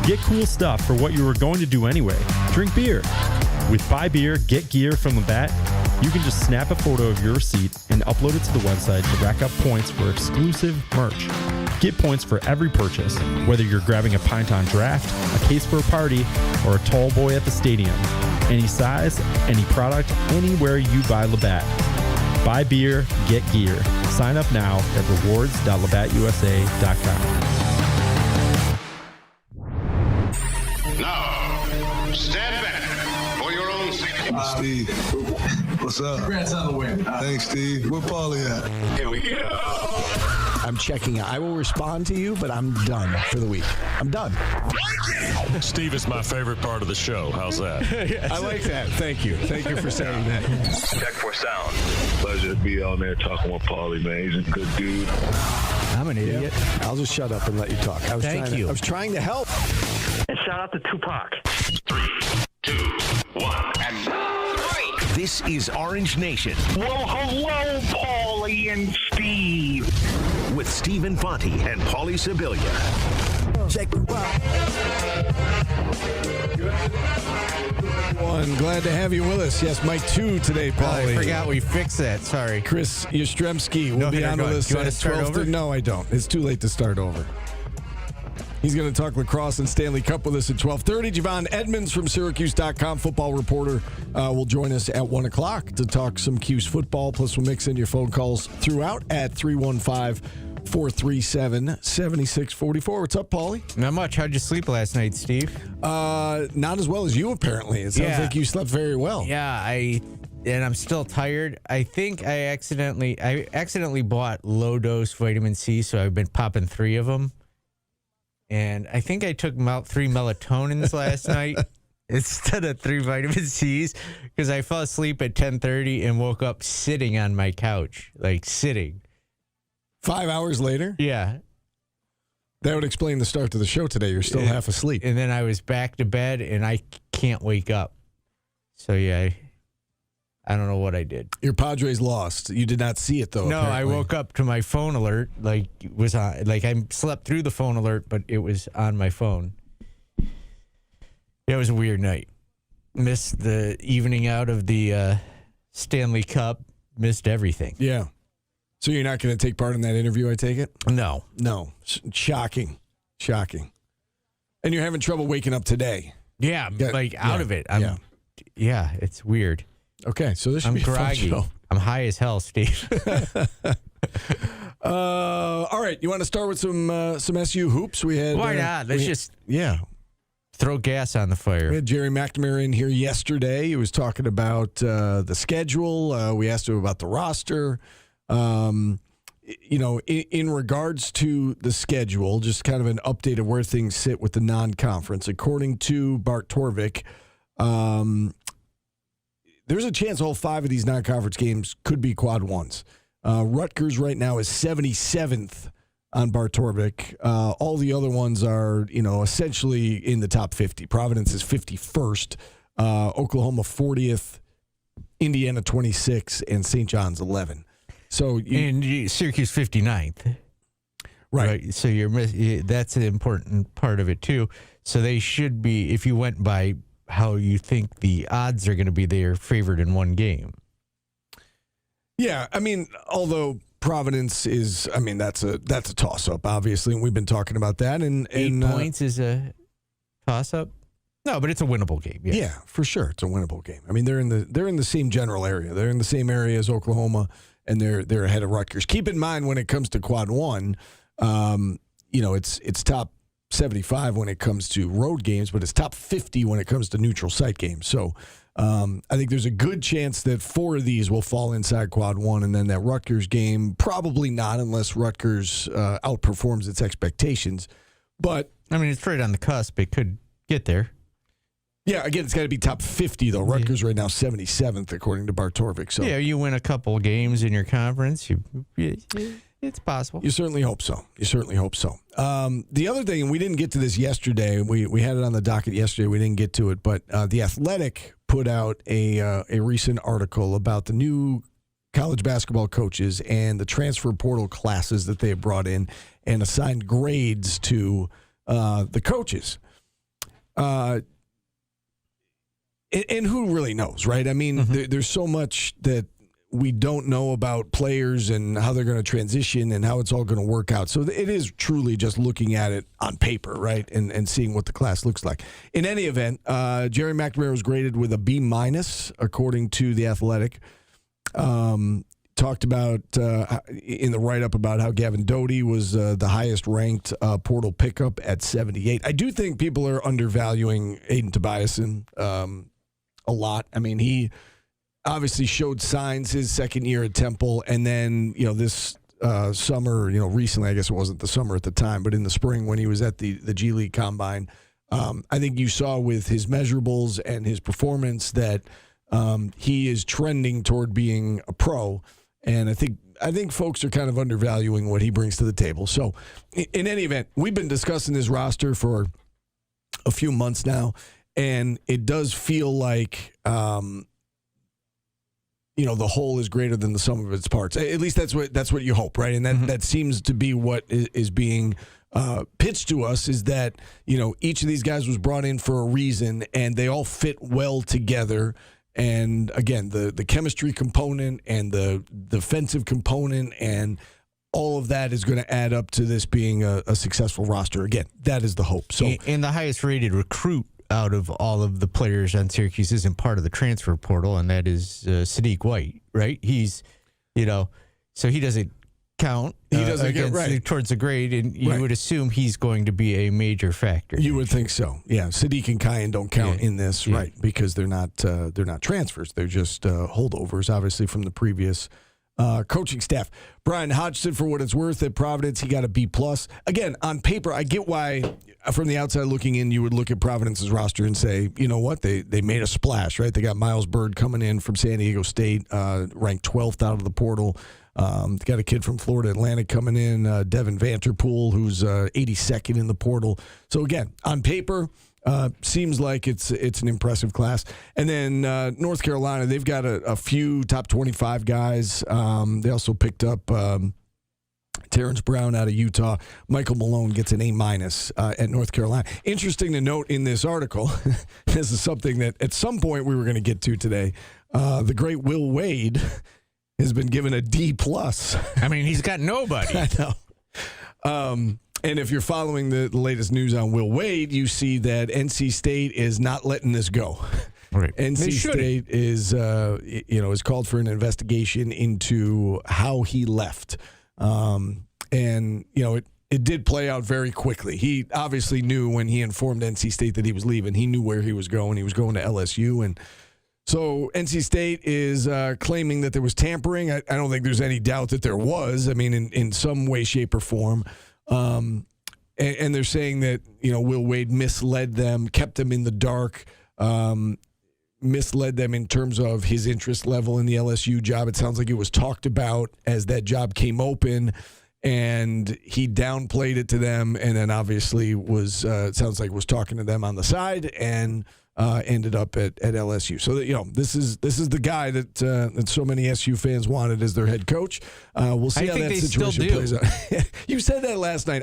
Get cool stuff for what you were going to do anyway. Drink beer. With Buy Beer, Get Gear from Labatt, you can just snap a photo of your receipt and upload it to the website to rack up points for exclusive merch. Get points for every purchase, whether you're grabbing a pint on draft, a case for a party, or a tall boy at the stadium. Any size, any product, anywhere you buy Labatt. Buy beer, get gear. Sign up now at rewards.labattusa.com. Now, stand back for your own safety. Steve, what's up? Congrats on the win. Thanks, Steve. Where Paulie at? Here we go. I'm checking out. I will respond to you, but I'm done for the week. I'm done. Steve is my favorite part of the show. How's that? I like that. Thank you. Thank you for saying that. Check for sound. Pleasure to be on there talking with Paulie, man. He's a good dude. I'm an idiot. I'll just shut up and let you talk. I was trying to help. And shout out to Tupac. 3, 2, 1, and This is Orange Nation. Well, hello, Paulie and Steve. With Stephen Fonte and Paulie Sibilia. Check one. Glad to have you with us. Yes, Mike 2 today, Paulie. I forgot we fixed that. Sorry. Chris Yastrzemski will be on with us at 12. No, I don't. It's too late to start over. He's going to talk lacrosse and Stanley Cup with us at 12:30. Javon Edmonds from Syracuse.com, football reporter, will join us at 1 o'clock to talk some Cuse football. Plus, we'll mix in your phone calls throughout at 315-437-7644. What's up, Paulie? Not much. How'd you sleep last night, Steve? Not as well as you, apparently. It sounds like you slept very well. Yeah, and I'm still tired. I think I accidentally bought low-dose vitamin C, so I've been popping 3 of them. And I think I took 3 melatonins last night instead of 3 vitamin C's because I fell asleep at 10:30 and woke up sitting on my couch, like sitting. 5 hours later? Yeah. That would explain the start to the show today. You're still half asleep. And then I was back to bed, and I can't wake up. So, yeah, I don't know what I did. Your Padres lost. You did not see it, though. No, apparently. I woke up to my phone alert. Like it was on. Like I slept through the phone alert, but it was on my phone. It was a weird night. Missed the evening out of the Stanley Cup. Missed everything. Yeah. So you're not going to take part in that interview, I take it? No. Shocking. And you're having trouble waking up today. Yeah, out of it. Yeah, it's weird. Okay, so this should be a fun show. I'm high as hell, Steve. All right, you want to start with some SU hoops? We had. Why not? Let's just throw gas on the fire. We had Jerry McNamara in here yesterday. He was talking about the schedule. We asked him about the roster. In regards to the schedule, just kind of an update of where things sit with the non-conference. According to Bart Torvik, there's a chance all 5 of these non-conference games could be quad ones. Rutgers right now is 77th on Bart Torvik. All the other ones are, essentially in the top 50. Providence is 51st, Oklahoma 40th, Indiana 26th, and St. John's 11. So and Syracuse 59th. Right. So that's an important part of it too. So they should be, if you went by how you think the odds are going to be, they're favored in one game. Yeah, I mean, although Providence is, that's a toss-up, obviously, and we've been talking about that. And 8 points is a toss-up? No, but it's a winnable game. Yes. Yeah, for sure, it's a winnable game. I mean, they're in the same general area. They're in the same area as Oklahoma, and they're ahead of Rutgers. Keep in mind when it comes to quad one, it's top 75 when it comes to road games, but it's top 50 when it comes to neutral site games. So I think there's a good chance that 4 of these will fall inside quad one, and then that Rutgers game, probably not unless Rutgers outperforms its expectations. But it's right on the cusp. It could get there. Yeah, again, it's got to be top 50, though. Rutgers right now 77th, according to Bart Torvik. So yeah, you win a couple games in your conference, it's possible. You certainly hope so. The other thing, and we didn't get to this yesterday. We had it on the docket yesterday. We didn't get to it, but The Athletic put out a recent article about the new college basketball coaches and the transfer portal classes that they have brought in and assigned grades to the coaches. and who really knows, right? I mean, there's so much that we don't know about players and how they're going to transition and how it's all going to work out. So it is truly just looking at it on paper, right, and seeing what the class looks like. In any event, Jerry McNamara was graded with a B- according to The Athletic. Talked about in the write-up about how Gavin Doty was the highest-ranked portal pickup at 78. I do think people are undervaluing Aiden Tobiasen a lot. I mean, he obviously showed signs his second year at Temple, and then, this summer, recently, I guess it wasn't the summer at the time, but in the spring when he was at the G League Combine, I think you saw with his measurables and his performance that he is trending toward being a pro, and I think folks are kind of undervaluing what he brings to the table. So, in any event, we've been discussing his roster for a few months now, and it does feel like the whole is greater than the sum of its parts. At least that's what you hope, right? And that seems to be what is being pitched to us, is that, each of these guys was brought in for a reason, and they all fit well together. And again, the chemistry component and the defensive component and all of that is going to add up to this being a successful roster. Again, that is the hope. So, and the highest rated recruit out of all of the players on Syracuse isn't part of the transfer portal, and that is Sadiq White, right? He's, so he doesn't count. He doesn't get right towards the grade, and you would assume he's going to be a major factor. You would think so. Yeah, Sadiq and Kyan don't count in this, right? Because they're not transfers; they're just holdovers, obviously from the previous coaching staff. Brian Hodgson, for what it's worth, at Providence, he got a B+. Again, on paper, I get why, from the outside looking in, you would look at Providence's roster and say, you know what, they made a splash, right? They got Miles Bird coming in from San Diego State, ranked 12th out of the portal. They got a kid from Florida Atlantic coming in, Devin Vanterpool, who's 82nd in the portal. So again, on paper, seems like it's an impressive class. And then North Carolina, they've got a few top 25 guys. They also picked up Terrence Brown out of Utah. Michael Malone gets an A- at North Carolina. Interesting to note in this article, this is something that at some point we were going to get to today. The great Will Wade has been given a D+. I mean, he's got nobody. I know. And if you're following the latest news on Will Wade, you see that NC State is not letting this go. Right. NC State is called for an investigation into how he left. And it did play out very quickly. He obviously knew when he informed NC State that he was leaving. He knew where he was going. He was going to LSU, and so NC State is claiming that there was tampering. I don't think there's any doubt that there was. I mean, in some way, shape, or form. And they're saying that, Will Wade misled them, kept them in the dark, misled them in terms of his interest level in the LSU job. It sounds like it was talked about as that job came open, and he downplayed it to them, and then obviously it sounds like was talking to them on the side, and ended up at LSU. So that, this is the guy that so many SU fans wanted as their head coach. We'll see how that situation plays out. You said that last night.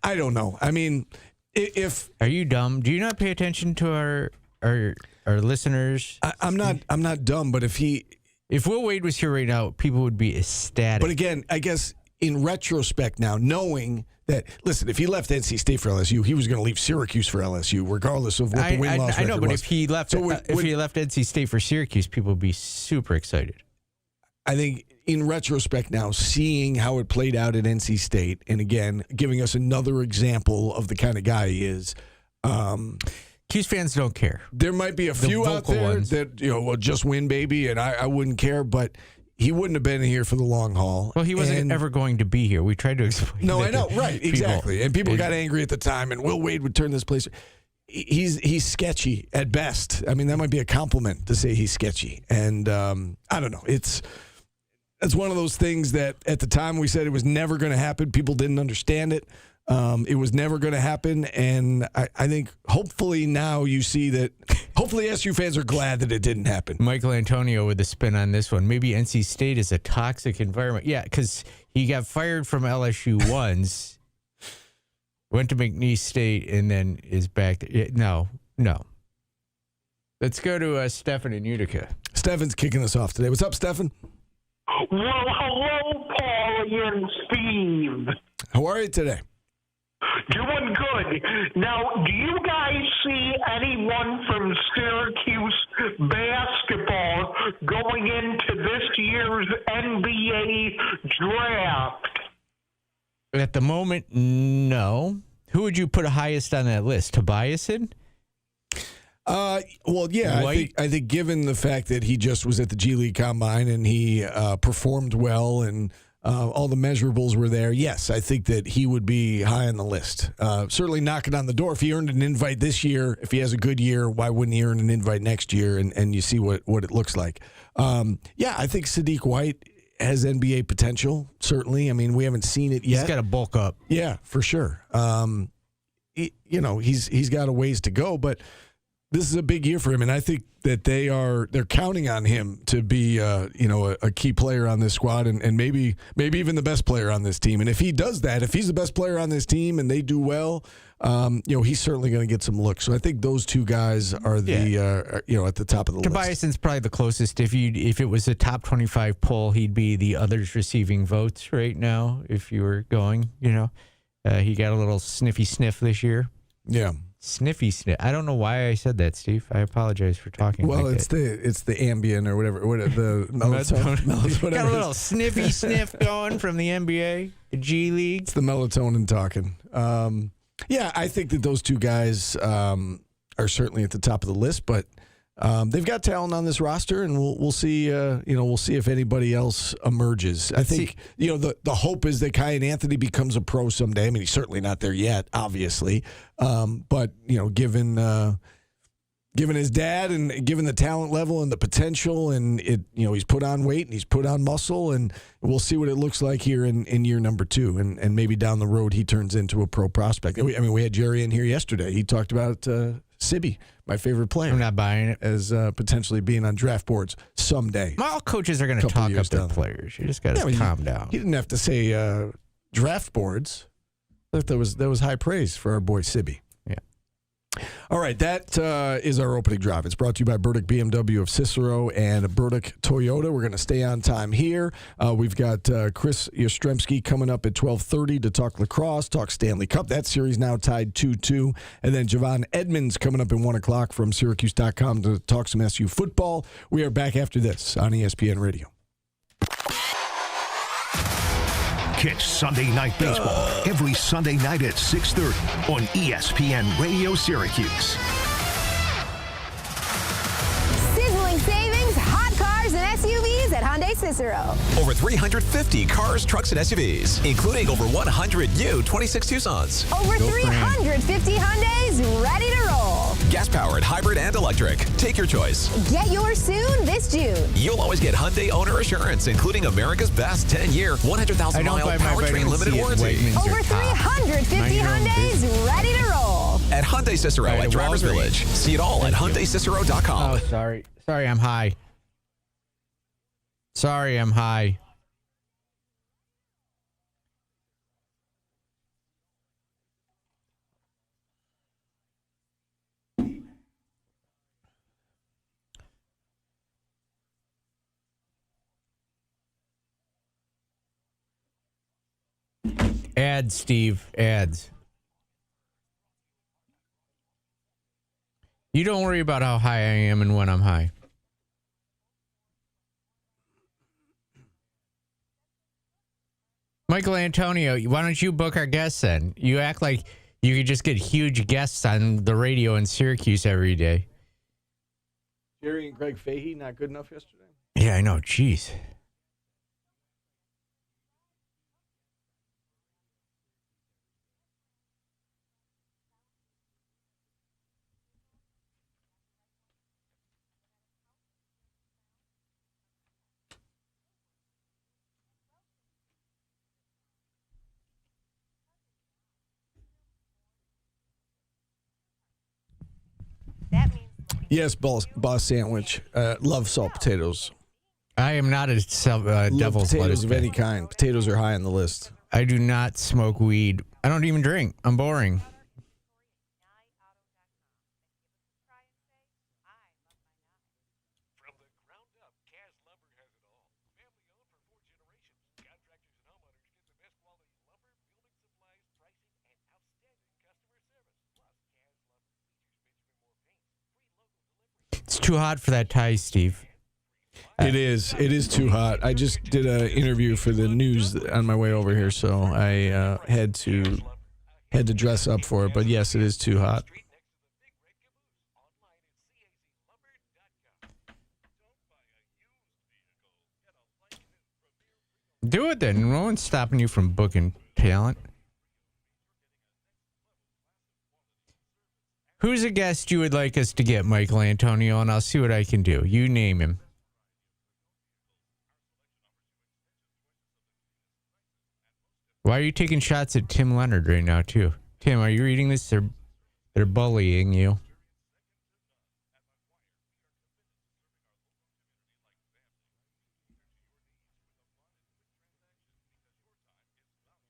I don't know. I mean, if are you dumb? Do you not pay attention to our listeners? I'm not dumb, but if Will Wade was here right now, people would be ecstatic. But again, I guess in retrospect now, knowing that, listen, if he left NC State for LSU, he was going to leave Syracuse for LSU, regardless of what the win-loss record was. I know, but if he left NC State for Syracuse, people would be super excited. I think in retrospect now, seeing how it played out at NC State, and again, giving us another example of the kind of guy he is. Cuse fans don't care. There might be a few out there that, just win, baby, and I wouldn't care, but he wouldn't have been here for the long haul. Well, he wasn't ever going to be here. We tried to explain. No, I know, right, exactly. And people got angry at the time, and Will Wade would turn this place. He's sketchy at best. I mean, that might be a compliment to say he's sketchy. And I don't know. It's one of those things that at the time we said it was never going to happen. People didn't understand it. It was never going to happen, and I think hopefully now you see that. Hopefully SU fans are glad that it didn't happen. Michael Antonio with a spin on this one. Maybe NC State is a toxic environment. Yeah, because he got fired from LSU once, went to McNeese State, and then is back there. No, No. Let's go to Stefan in Utica. Stefan's kicking us off today. What's up, Stefan? Well, hello, Paulie and Steve. How are you today? Doing good. Now, do you guys see anyone from Syracuse basketball going into this year's NBA draft? At the moment, no. Who would you put highest on that list? Tobiasen? Well, yeah, I think given the fact that he just was at the G League Combine and he performed well and all the measurables were there, yes, I think that he would be high on the list. Certainly knocking on the door. If he earned an invite this year, if he has a good year, why wouldn't he earn an invite next year? And you see what it looks like. Yeah, I think Sadiq White has NBA potential, certainly. I mean, we haven't seen it yet. He's got to bulk up. Yeah, for sure. He's got a ways to go, but this is a big year for him, and I think that they're counting on him to be a key player on this squad, and maybe even the best player on this team. And if he does that, if he's the best player on this team and they do well, he's certainly going to get some looks. So I think those two guys are at the top of the list. Tobiasen's probably the closest. If it was a top 25 poll, he'd be the others receiving votes right now. If you were going, he got a little sniffy sniff this year. Yeah. Sniffy sniff. I don't know why I said that, Steve. I apologize for talking. Well, like it's the Ambien or whatever. The melatonin. Got a little sniffy sniff going from the NBA, the G League. It's the melatonin talking. Yeah, I think that those two guys are certainly at the top of the list, but they've got talent on this roster, and we'll see. We'll see if anybody else emerges. I think the hope is that Kai Anthony becomes a pro someday. I mean, he's certainly not there yet, obviously. But given his dad and given the talent level and the potential, and he's put on weight and he's put on muscle, and we'll see what it looks like here in year number 2, and maybe down the road he turns into a pro prospect. We had Jerry in here yesterday. He talked about Sibby, my favorite player. I'm not buying it. As potentially being on draft boards someday. All coaches are going to talk up their players. You just got to calm down. He didn't have to say draft boards. That was high praise for our boy Sibby. Yeah. All right, that is our opening drive. It's brought to you by Burdick BMW of Cicero and Burdick Toyota. We're going to stay on time here. We've got Chris Yastrzemski coming up at 12:30 to talk lacrosse, talk Stanley Cup. That series now tied 2-2. And then Javon Edmonds coming up at 1 o'clock from Syracuse.com to talk some SU football. We are back after this on ESPN Radio. Catch Sunday Night Baseball every Sunday night at 6:30 on ESPN Radio Syracuse. Sizzling savings, hot cars, and SUVs at Hyundai Cicero. Over 350 cars, trucks, and SUVs, including over 100 new 26 Tucsons. Over 350 Hyundais ready to roll. Gas-powered, hybrid, and electric. Take your choice. Get yours soon this June. You'll always get Hyundai Owner Assurance, including America's best 10-year, 100,000-mile powertrain limited warranty. Over 350 Hyundais ready to roll. At Hyundai Cicero at Drivers Village. See it all at HyundaiCicero.com. Oh, sorry. Sorry, I'm high. Sorry, I'm high. Ads, Steve. Ads. You don't worry about how high I am and when I'm high. Michael Antonio, why don't you book our guests then? You act like you could just get huge guests on the radio in Syracuse every day. Jerry and Greg Fahey not good enough yesterday? Yeah, I know. Jeez. Yes, boss sandwich. Love salt potatoes. I am not a devil's potatoes of any kind. Potatoes are high on the list. I do not smoke weed. I don't even drink. I'm boring. too hot for that tie, Steve. It is. It is too hot. I just did an interview for the news on my way over here, so I had to dress up for it. But yes, it is too hot. Do it then. No one's stopping you from booking talent. Who's a guest you would like us to get, Michael Antonio? And I'll see what I can do. You name him. Why are you taking shots at Tim Leonard right now, too? Tim, are you reading this? They're bullying you.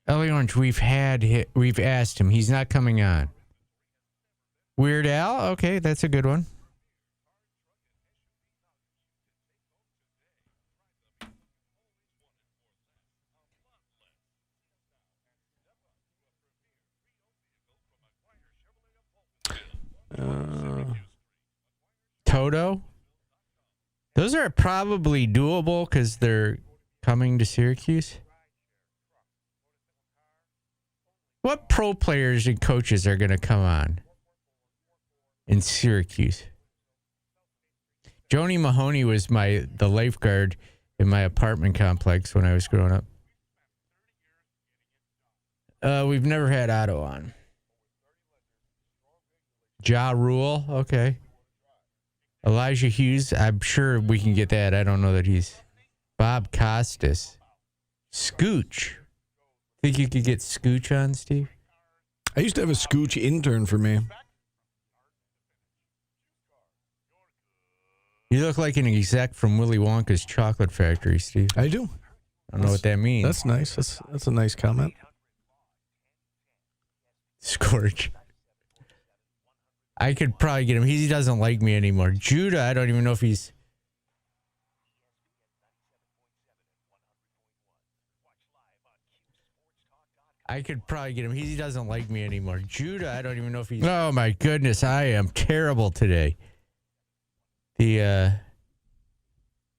Ellie Orange, we've asked him. He's not coming on. Weird Al? Okay, that's a good one. Toto? Those are probably doable because they're coming to Syracuse. What pro players and coaches are going to come on in Syracuse? Joni Mahoney was the lifeguard in my apartment complex when I was growing up. We've never had Otto on. Ja Rule, okay. Elijah Hughes, I'm sure we can get that. I don't know that he's... Bob Costas. Scooch. Think you could get Scooch on, Steve? I used to have a Scooch intern for me. You look like an exec from Willy Wonka's Chocolate Factory, Steve. I do. I don't know what that means. That's nice. That's a nice comment. Scorch. I could probably get him. He doesn't like me anymore. Judah, I don't even know if he's... I could probably get him. He doesn't like me anymore. Judah, I don't even know if he's... Oh, my goodness. I am terrible today. The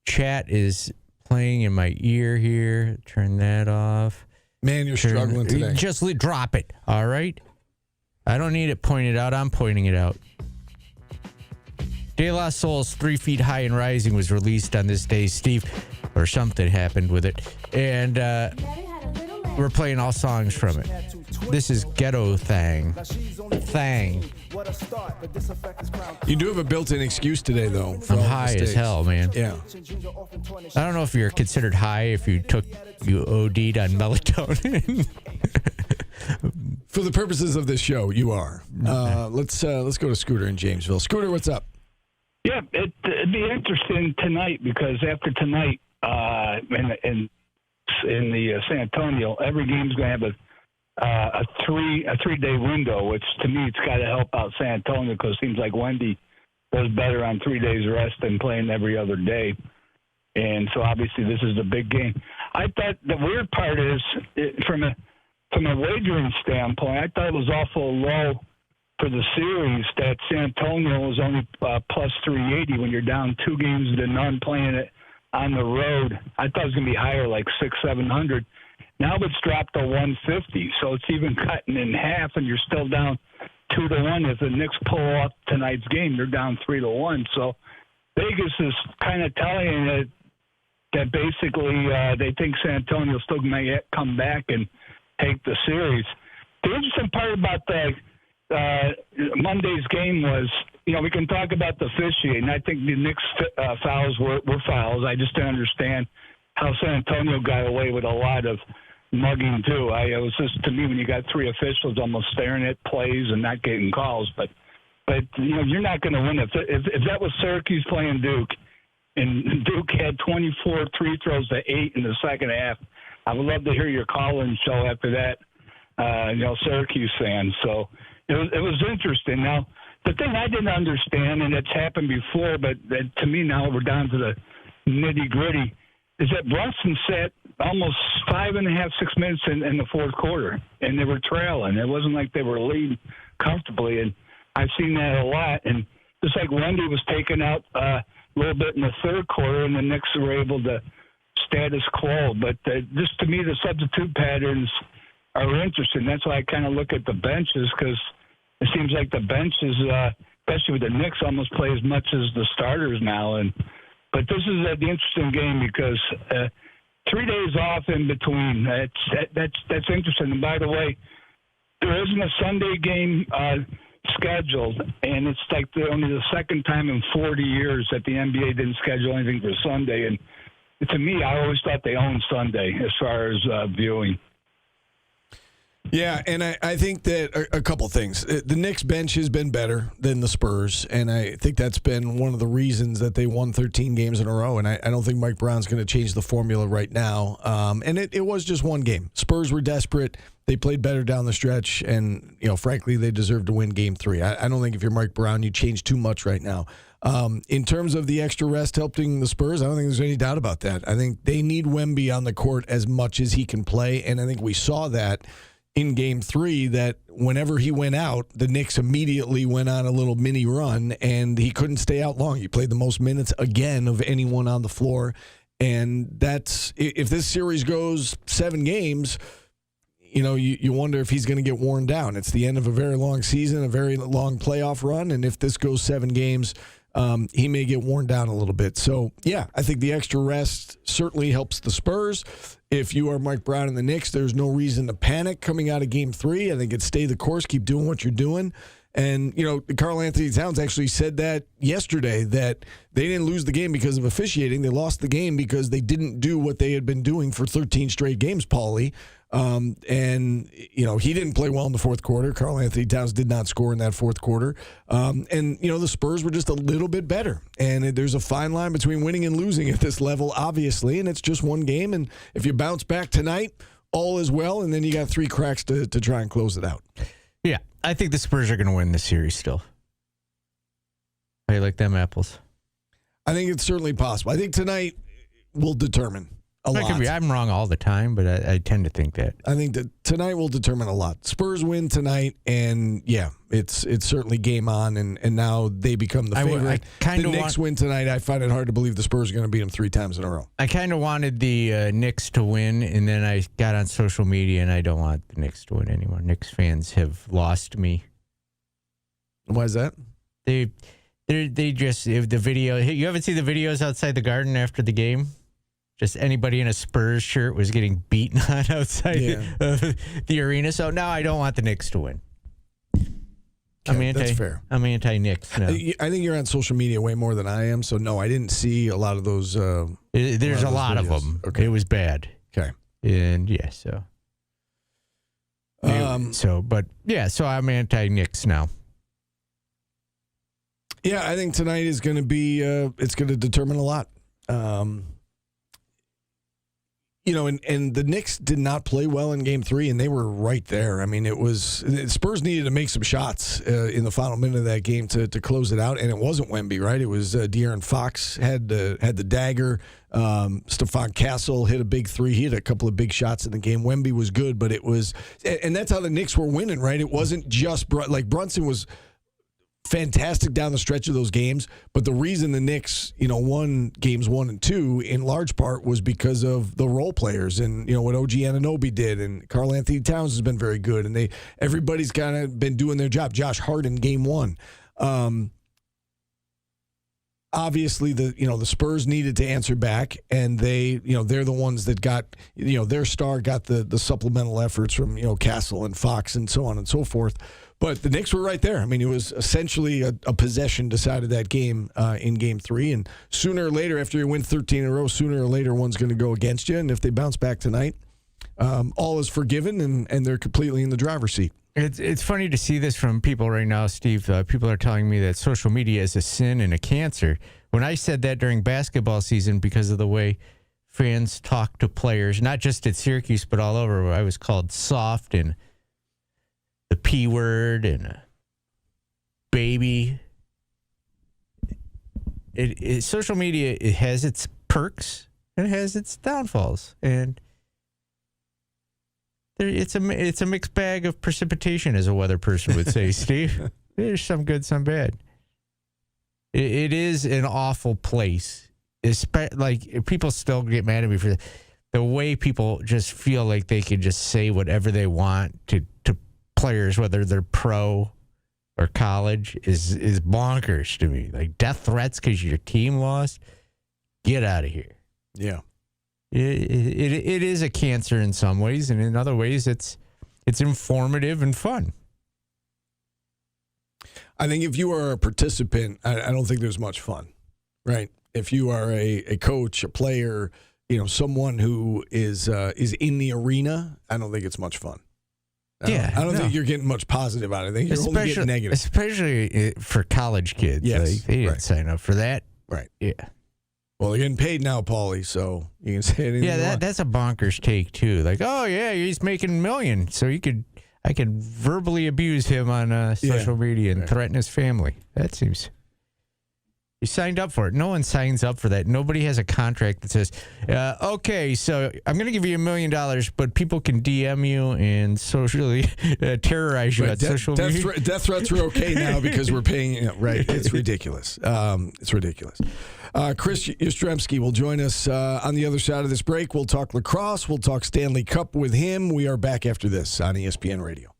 chat is playing in my ear here. Turn that off. Man, you're struggling today. Just drop it, all right? I don't need it pointed out. I'm pointing it out. De La Soul's 3 Feet High and Rising was released on this day, Steve, or something happened with it. And we're playing all songs from it. This is Ghetto Thang. You do have a built-in excuse today, though. I'm high as hell, man. Yeah. I don't know if you're considered high if you OD'd on melatonin. For the purposes of this show, you are. Let's go to Scooter in Jamesville. Scooter, what's up? Yeah, it'd be interesting tonight because after tonight, in the San Antonio, every game's going to have a 3-day window, which to me it's got to help out San Antonio because it seems like Wendy does better on 3 days rest than playing every other day. And so obviously this is the big game. I thought the weird part is from a wagering standpoint, I thought it was awful low for the series that San Antonio was only plus 380 when you're down 2 games to none playing it on the road. I thought it was going to be higher, like 600-700. Now it's dropped to 150, so it's even cutting in half, and you're still down 2-1. If the Knicks pull off tonight's game, they're down 3-1. So Vegas is kind of telling that basically they think San Antonio still may come back and take the series. The interesting part about the Monday's game was, we can talk about the officiating. I think the Knicks fouls were fouls. I just didn't understand how San Antonio got away with a lot of mugging too. It was just, to me, when you got 3 officials almost staring at plays and not getting calls. But you're not going to win if that was Syracuse playing Duke, and Duke had 24 free throws to 8 in the second half. I would love to hear your call-in show after that. Syracuse fans. So it was interesting. Now, the thing I didn't understand, and it's happened before, but to me now we're down to the nitty-gritty, is that Brunson sat almost 5.5, 6 minutes in the fourth quarter, and they were trailing. It wasn't like they were leading comfortably, and I've seen that a lot. And just like Wendy was taken out a little bit in the third quarter, and the Knicks were able to status quo. But just to me, the substitute patterns are interesting. That's why I kind of look at the benches, because it seems like the benches, especially with the Knicks, almost play as much as the starters now. But this is the interesting game because 3 days off in between. That's interesting. And by the way, there isn't a Sunday game scheduled, and it's like only the second time in 40 years that the NBA didn't schedule anything for Sunday. And to me, I always thought they owned Sunday as far as viewing. Yeah, and I think that a couple things. The Knicks bench has been better than the Spurs, and I think that's been one of the reasons that they won 13 games in a row, and I don't think Mike Brown's going to change the formula right now. And it was just one game. Spurs were desperate. They played better down the stretch, and, frankly, they deserved to win Game 3. I don't think if you're Mike Brown, you change too much right now. In terms of the extra rest helping the Spurs, I don't think there's any doubt about that. I think they need Wemby on the court as much as he can play, and I think we saw that in Game 3, that whenever he went out, the Knicks immediately went on a little mini run, and he couldn't stay out long. He played the most minutes again of anyone on the floor, and that's, if this series goes 7 games, you wonder if he's going to get worn down. It's the end of a very long season, a very long playoff run, and if this goes 7 games, he may get worn down a little bit. So, yeah, I think the extra rest certainly helps the Spurs. If you are Mike Brown and the Knicks, there's no reason to panic coming out of Game 3. I think it's stay the course, keep doing what you're doing. And, Karl Anthony Towns actually said that yesterday, that they didn't lose the game because of officiating. They lost the game because they didn't do what they had been doing for 13 straight games, Paulie. He didn't play well in the fourth quarter. Karl Anthony Towns did not score in that fourth quarter. The Spurs were just a little bit better. And there's a fine line between winning and losing at this level, obviously, and it's just one game. And if you bounce back tonight, all is well, and then you got 3 cracks to try and close it out. Yeah, I think the Spurs are going to win this series still. How you like them apples? I think it's certainly possible. I think tonight will determine a lot. I'm wrong all the time, but I tend to think that. I think that tonight will determine a lot. Spurs win tonight, and yeah, it's certainly game on, and now they become the favorite. The Knicks win tonight. I find it hard to believe the Spurs are going to beat them 3 times in a row. I kind of wanted the Knicks to win, and then I got on social media, and I don't want the Knicks to win anymore. Knicks fans have lost me. Why is that? They just, if the video, you haven't seen the videos outside the Garden after the game? Just anybody in a Spurs shirt was getting beaten on outside the arena. So now I don't want the Knicks to win. Okay, that's fair. I'm anti-Knicks now. I think you're on social media way more than I am. So no, I didn't see a lot of those. There's a lot of them. Okay. It was bad. Okay. And yeah, so. So I'm anti-Knicks now. Yeah, I think tonight is going to be. It's going to determine a lot. And the Knicks did not play well in Game 3, and they were right there. I mean, Spurs needed to make some shots in the final minute of that game to close it out, and it wasn't Wemby, right? It was De'Aaron Fox had the dagger. Stephon Castle hit a big 3. He had a couple of big shots in the game. Wemby was good, but it was, and that's how the Knicks were winning, right? It wasn't just Brunson was fantastic down the stretch of those games, but the reason the Knicks, won games 1 and 2 in large part was because of the role players and what OG Anunoby did, and Karl Anthony Towns has been very good, and everybody's kind of been doing their job. Josh Hart in Game 1. Obviously, the Spurs needed to answer back, and they're the ones that got their star got the supplemental efforts from Castle and Fox and so on and so forth. But the Knicks were right there. I mean, it was essentially a possession decided that game in Game 3. And sooner or later, after you win 13 in a row, sooner or later, one's going to go against you. And if they bounce back tonight, all is forgiven, and they're completely in the driver's seat. It's funny to see this from people right now, Steve. People are telling me that social media is a sin and a cancer. When I said that during basketball season because of the way fans talk to players, not just at Syracuse, but all over, where I was called soft and the P word and baby. Social media, it has its perks and it has its downfalls, and it's a mixed bag of precipitation, as a weather person would say. Steve, there's some good, some bad. It is an awful place. Like, people still get mad at me for the way people just feel like they can just say whatever they want to players, whether they're pro or college, is bonkers to me. Like, death threats because your team lost. Get out of here. Yeah. It is a cancer in some ways, and in other ways, it's informative and fun. I think if you are a participant, I don't think there's much fun, right? If you are a coach, a player, someone who is in the arena, I don't think it's much fun. I don't think you're getting much positive out of it. I think you're only getting negative. Especially for college kids. Yes. Like, they didn't sign up for that. Right. Yeah. Well, they're getting paid now, Paulie, so you can say anything you want. That's a bonkers take, too. Like, oh, yeah, he's making $1 million, so I could verbally abuse him on social media and threaten his family. That seems... You signed up for it. No one signs up for that. Nobody has a contract that says, okay, so I'm going to give you $1 million, but people can DM you and socially terrorize you on social media. Death threats are okay now because we're paying. Right. It's ridiculous. It's ridiculous. Chris Yastrzemski will join us on the other side of this break. We'll talk lacrosse. We'll talk Stanley Cup with him. We are back after this on ESPN Radio.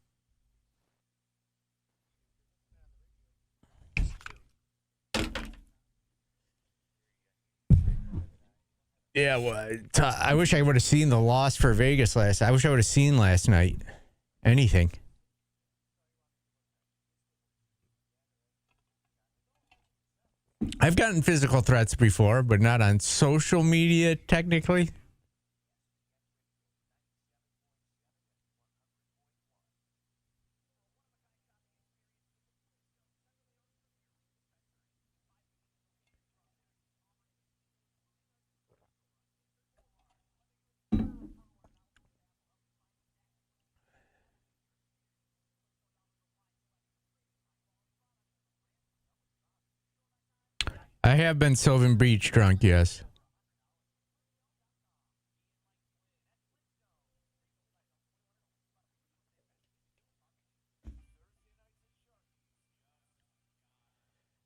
Yeah, well, I wish I would have seen the loss for Vegas last night. I wish I would have seen last night. Anything. I've gotten physical threats before, but not on social media, technically. I have been Sylvan Beach drunk, yes.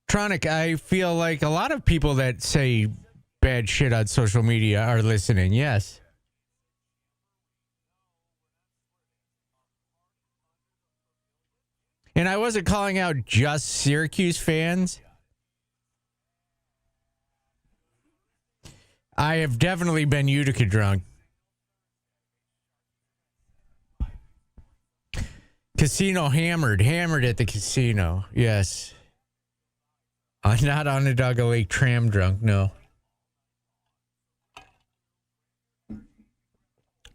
Tronic, I feel like a lot of people that say bad shit on social media are listening, yes. And I wasn't calling out just Syracuse fans. I have definitely been Utica drunk. Casino hammered at the casino. Yes. Not Onondaga Lake tram drunk, no.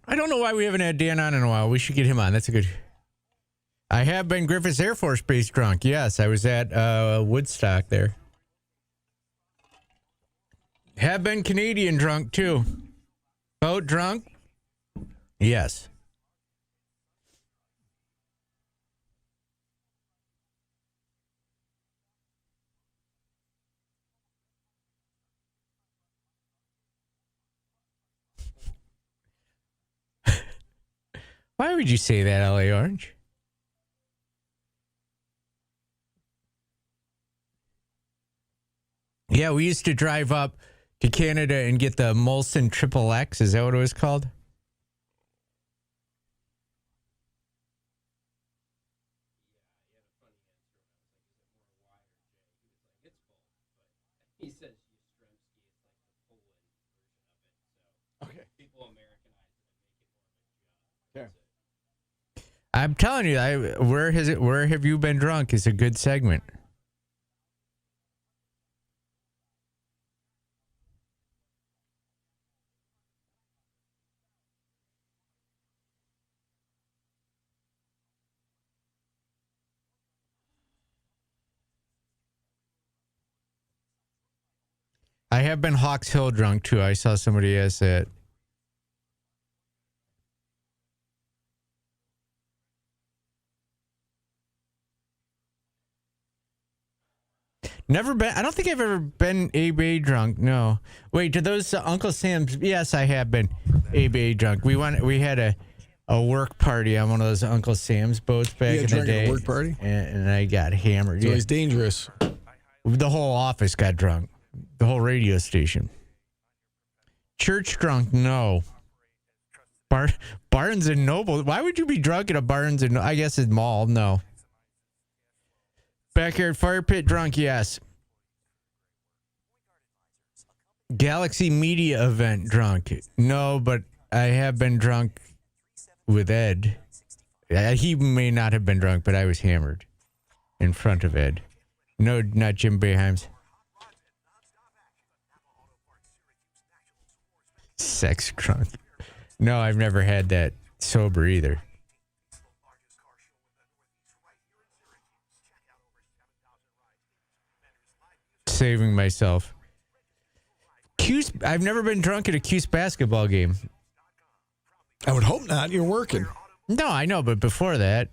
I don't know why we haven't had Dan on in a while. We should get him on. That's a good... I have been Griffiths Air Force Base drunk. Yes, I was at Woodstock there. Have been Canadian drunk, too. Boat drunk? Yes. Why would you say that, LA Orange? Yeah, we used to drive up to Canada and get the Molson Triple X. Is that what it was called? Okay. I'm telling you, where have you been drunk is a good segment. I have been Hawks Hill drunk, too. I saw somebody ask that. Never been. I don't think I've ever been ABA drunk. No. Wait, did those Uncle Sam's? Yes, I have been ABA drunk. We had a work party on one of those Uncle Sam's boats back in the day. A work party? And I got hammered. So it's dangerous. The whole office got drunk. The whole radio station. Church drunk, no. Barnes and Noble. Why would you be drunk at a Barnes and I guess it's mall? No. Backyard fire pit drunk, yes. Galaxy Media event drunk. No, but I have been drunk with Ed. He may not have been drunk, but I was hammered in front of Ed. No, not Jim Boeheim's. Sex drunk. No, I've never had that sober either. Saving myself. Cuse, I've never been drunk at a Cuse basketball game. I would hope not. You're working. No, I know, but before that.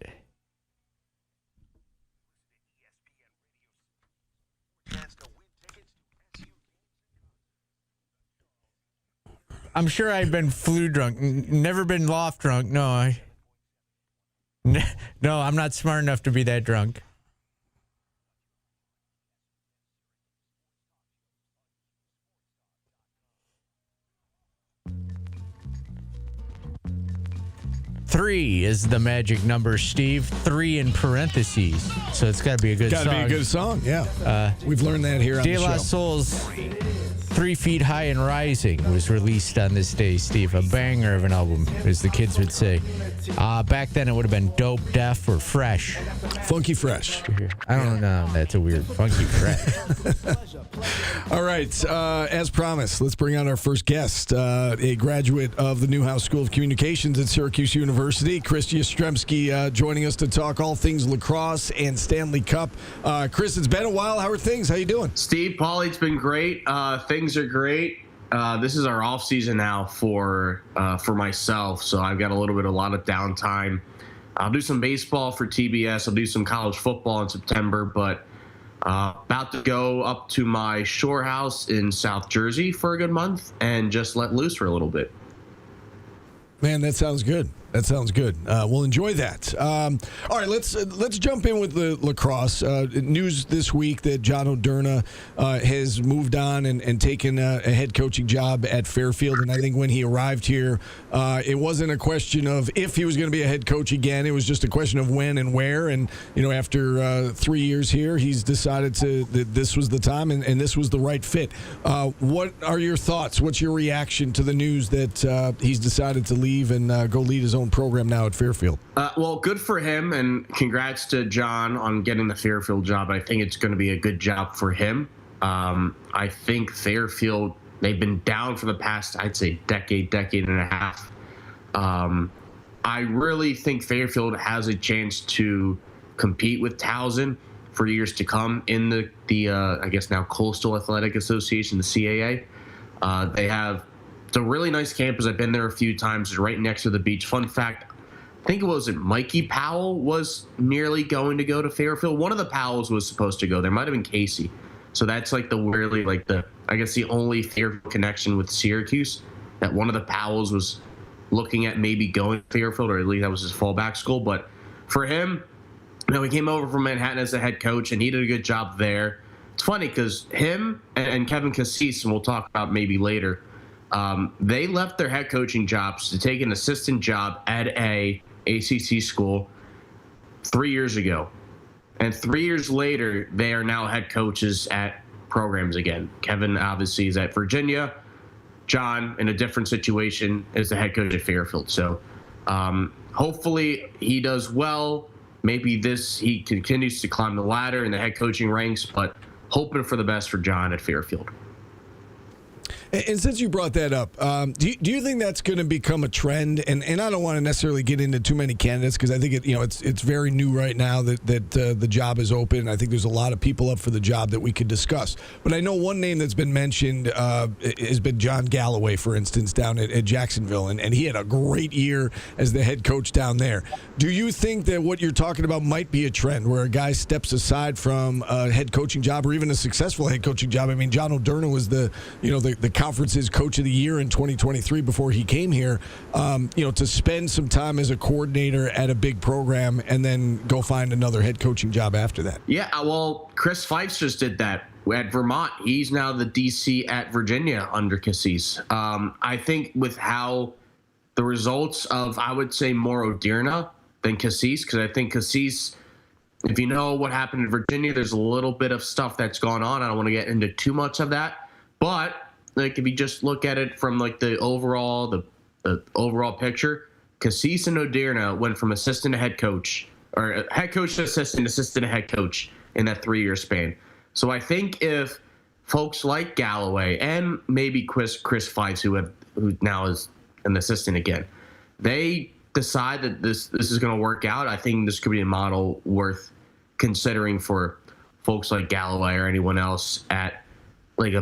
I'm sure I've been flu drunk. Never been loft drunk. No, no, I'm not smart enough to be that drunk. Three is the magic number, Steve. 3 in parentheses. So it's got to be a good song. Got to be a good song, yeah. We've learned that here on De the La show. Soul's 3 Feet High and Rising was released on this day, Steve. A banger of an album, as the kids would say. Back then, it would have been Dope, Deaf, or Fresh. Funky Fresh. I don't know. That's a weird Funky Fresh. All right. As promised, let's bring on our first guest, a graduate of the Newhouse School of Communications at Syracuse University, Chris Yastrzemski, joining us to talk all things lacrosse and Stanley Cup. Chris, it's been a while. How are things? How you doing? Steve, Paulie, it's been great. Things are great. This is our off season now for myself, so I've got a lot of downtime. I'll do some baseball for TBS. I'll do some college football in September, but about to go up to my shore house in South Jersey for a good month and just let loose for a little bit. Man, that sounds good. That sounds good. We'll enjoy that. All right, let's jump in with the lacrosse news this week that John O'Derna has moved on and taken a head coaching job at Fairfield. And I think when he arrived here, it wasn't a question of if he was going to be a head coach again. It was just a question of when and where. And after 3 years here, he's decided that this was the time and this was the right fit. What are your thoughts? What's your reaction to the news that he's decided to leave and go lead his own program now at Fairfield? Well, good for him, and congrats to John on getting the Fairfield job. I think it's going to be a good job for him. I think Fairfield, they've been down for the past, I'd say, decade and a half. I really think Fairfield has a chance to compete with Towson for years to come in the I guess now Coastal Athletic Association, the CAA. They have it's a really nice campus. I've been there a few times. It's right next to the beach. Fun fact, I think it was Mikey Powell was nearly going to go to Fairfield. One of the Powells was supposed to go. There might have been Casey. So that's like the only Fairfield connection with Syracuse, that one of the Powells was looking at maybe going to Fairfield, or at least that was his fallback school. But for him, he came over from Manhattan as a head coach, and he did a good job there. It's funny because him and Kevin Cassis, and we'll talk about maybe later, they left their head coaching jobs to take an assistant job at a ACC school 3 years ago. And 3 years later, they are now head coaches at programs again. Kevin obviously is at Virginia. John, in a different situation, is the head coach at Fairfield. So hopefully he does well. Maybe he continues to climb the ladder in the head coaching ranks, but hoping for the best for John at Fairfield. And since you brought that up, do you think that's going to become a trend? And I don't want to necessarily get into too many candidates because I think it's very new right now that the job is open. I think there's a lot of people up for the job that we could discuss. But I know one name that's been mentioned has been John Galloway, for instance, down at Jacksonville, and he had a great year as the head coach down there. Do you think that what you're talking about might be a trend where a guy steps aside from a head coaching job or even a successful head coaching job? I mean, John O'Derna was the conference's coach of the year in 2023 before he came here. To spend some time as a coordinator at a big program and then go find another head coaching job after that. Yeah, well, Chris Fikes just did that at Vermont. He's now the DC at Virginia under Cuse. I think with how the results of, I would say, more Odirna than Cuse, because I think Cuse, if you know what happened in Virginia, there's a little bit of stuff that's gone on. I don't want to get into too much of that, but like if you just look at it from like the overall picture, Cuse and Odirna went from assistant to head coach, or head coach to assistant to head coach in that 3-year span. So I think if folks like Galloway and maybe Chris Fikes, who now is an assistant again, they decide that this is going to work out, I think this could be a model worth considering for folks like Galloway or anyone else at like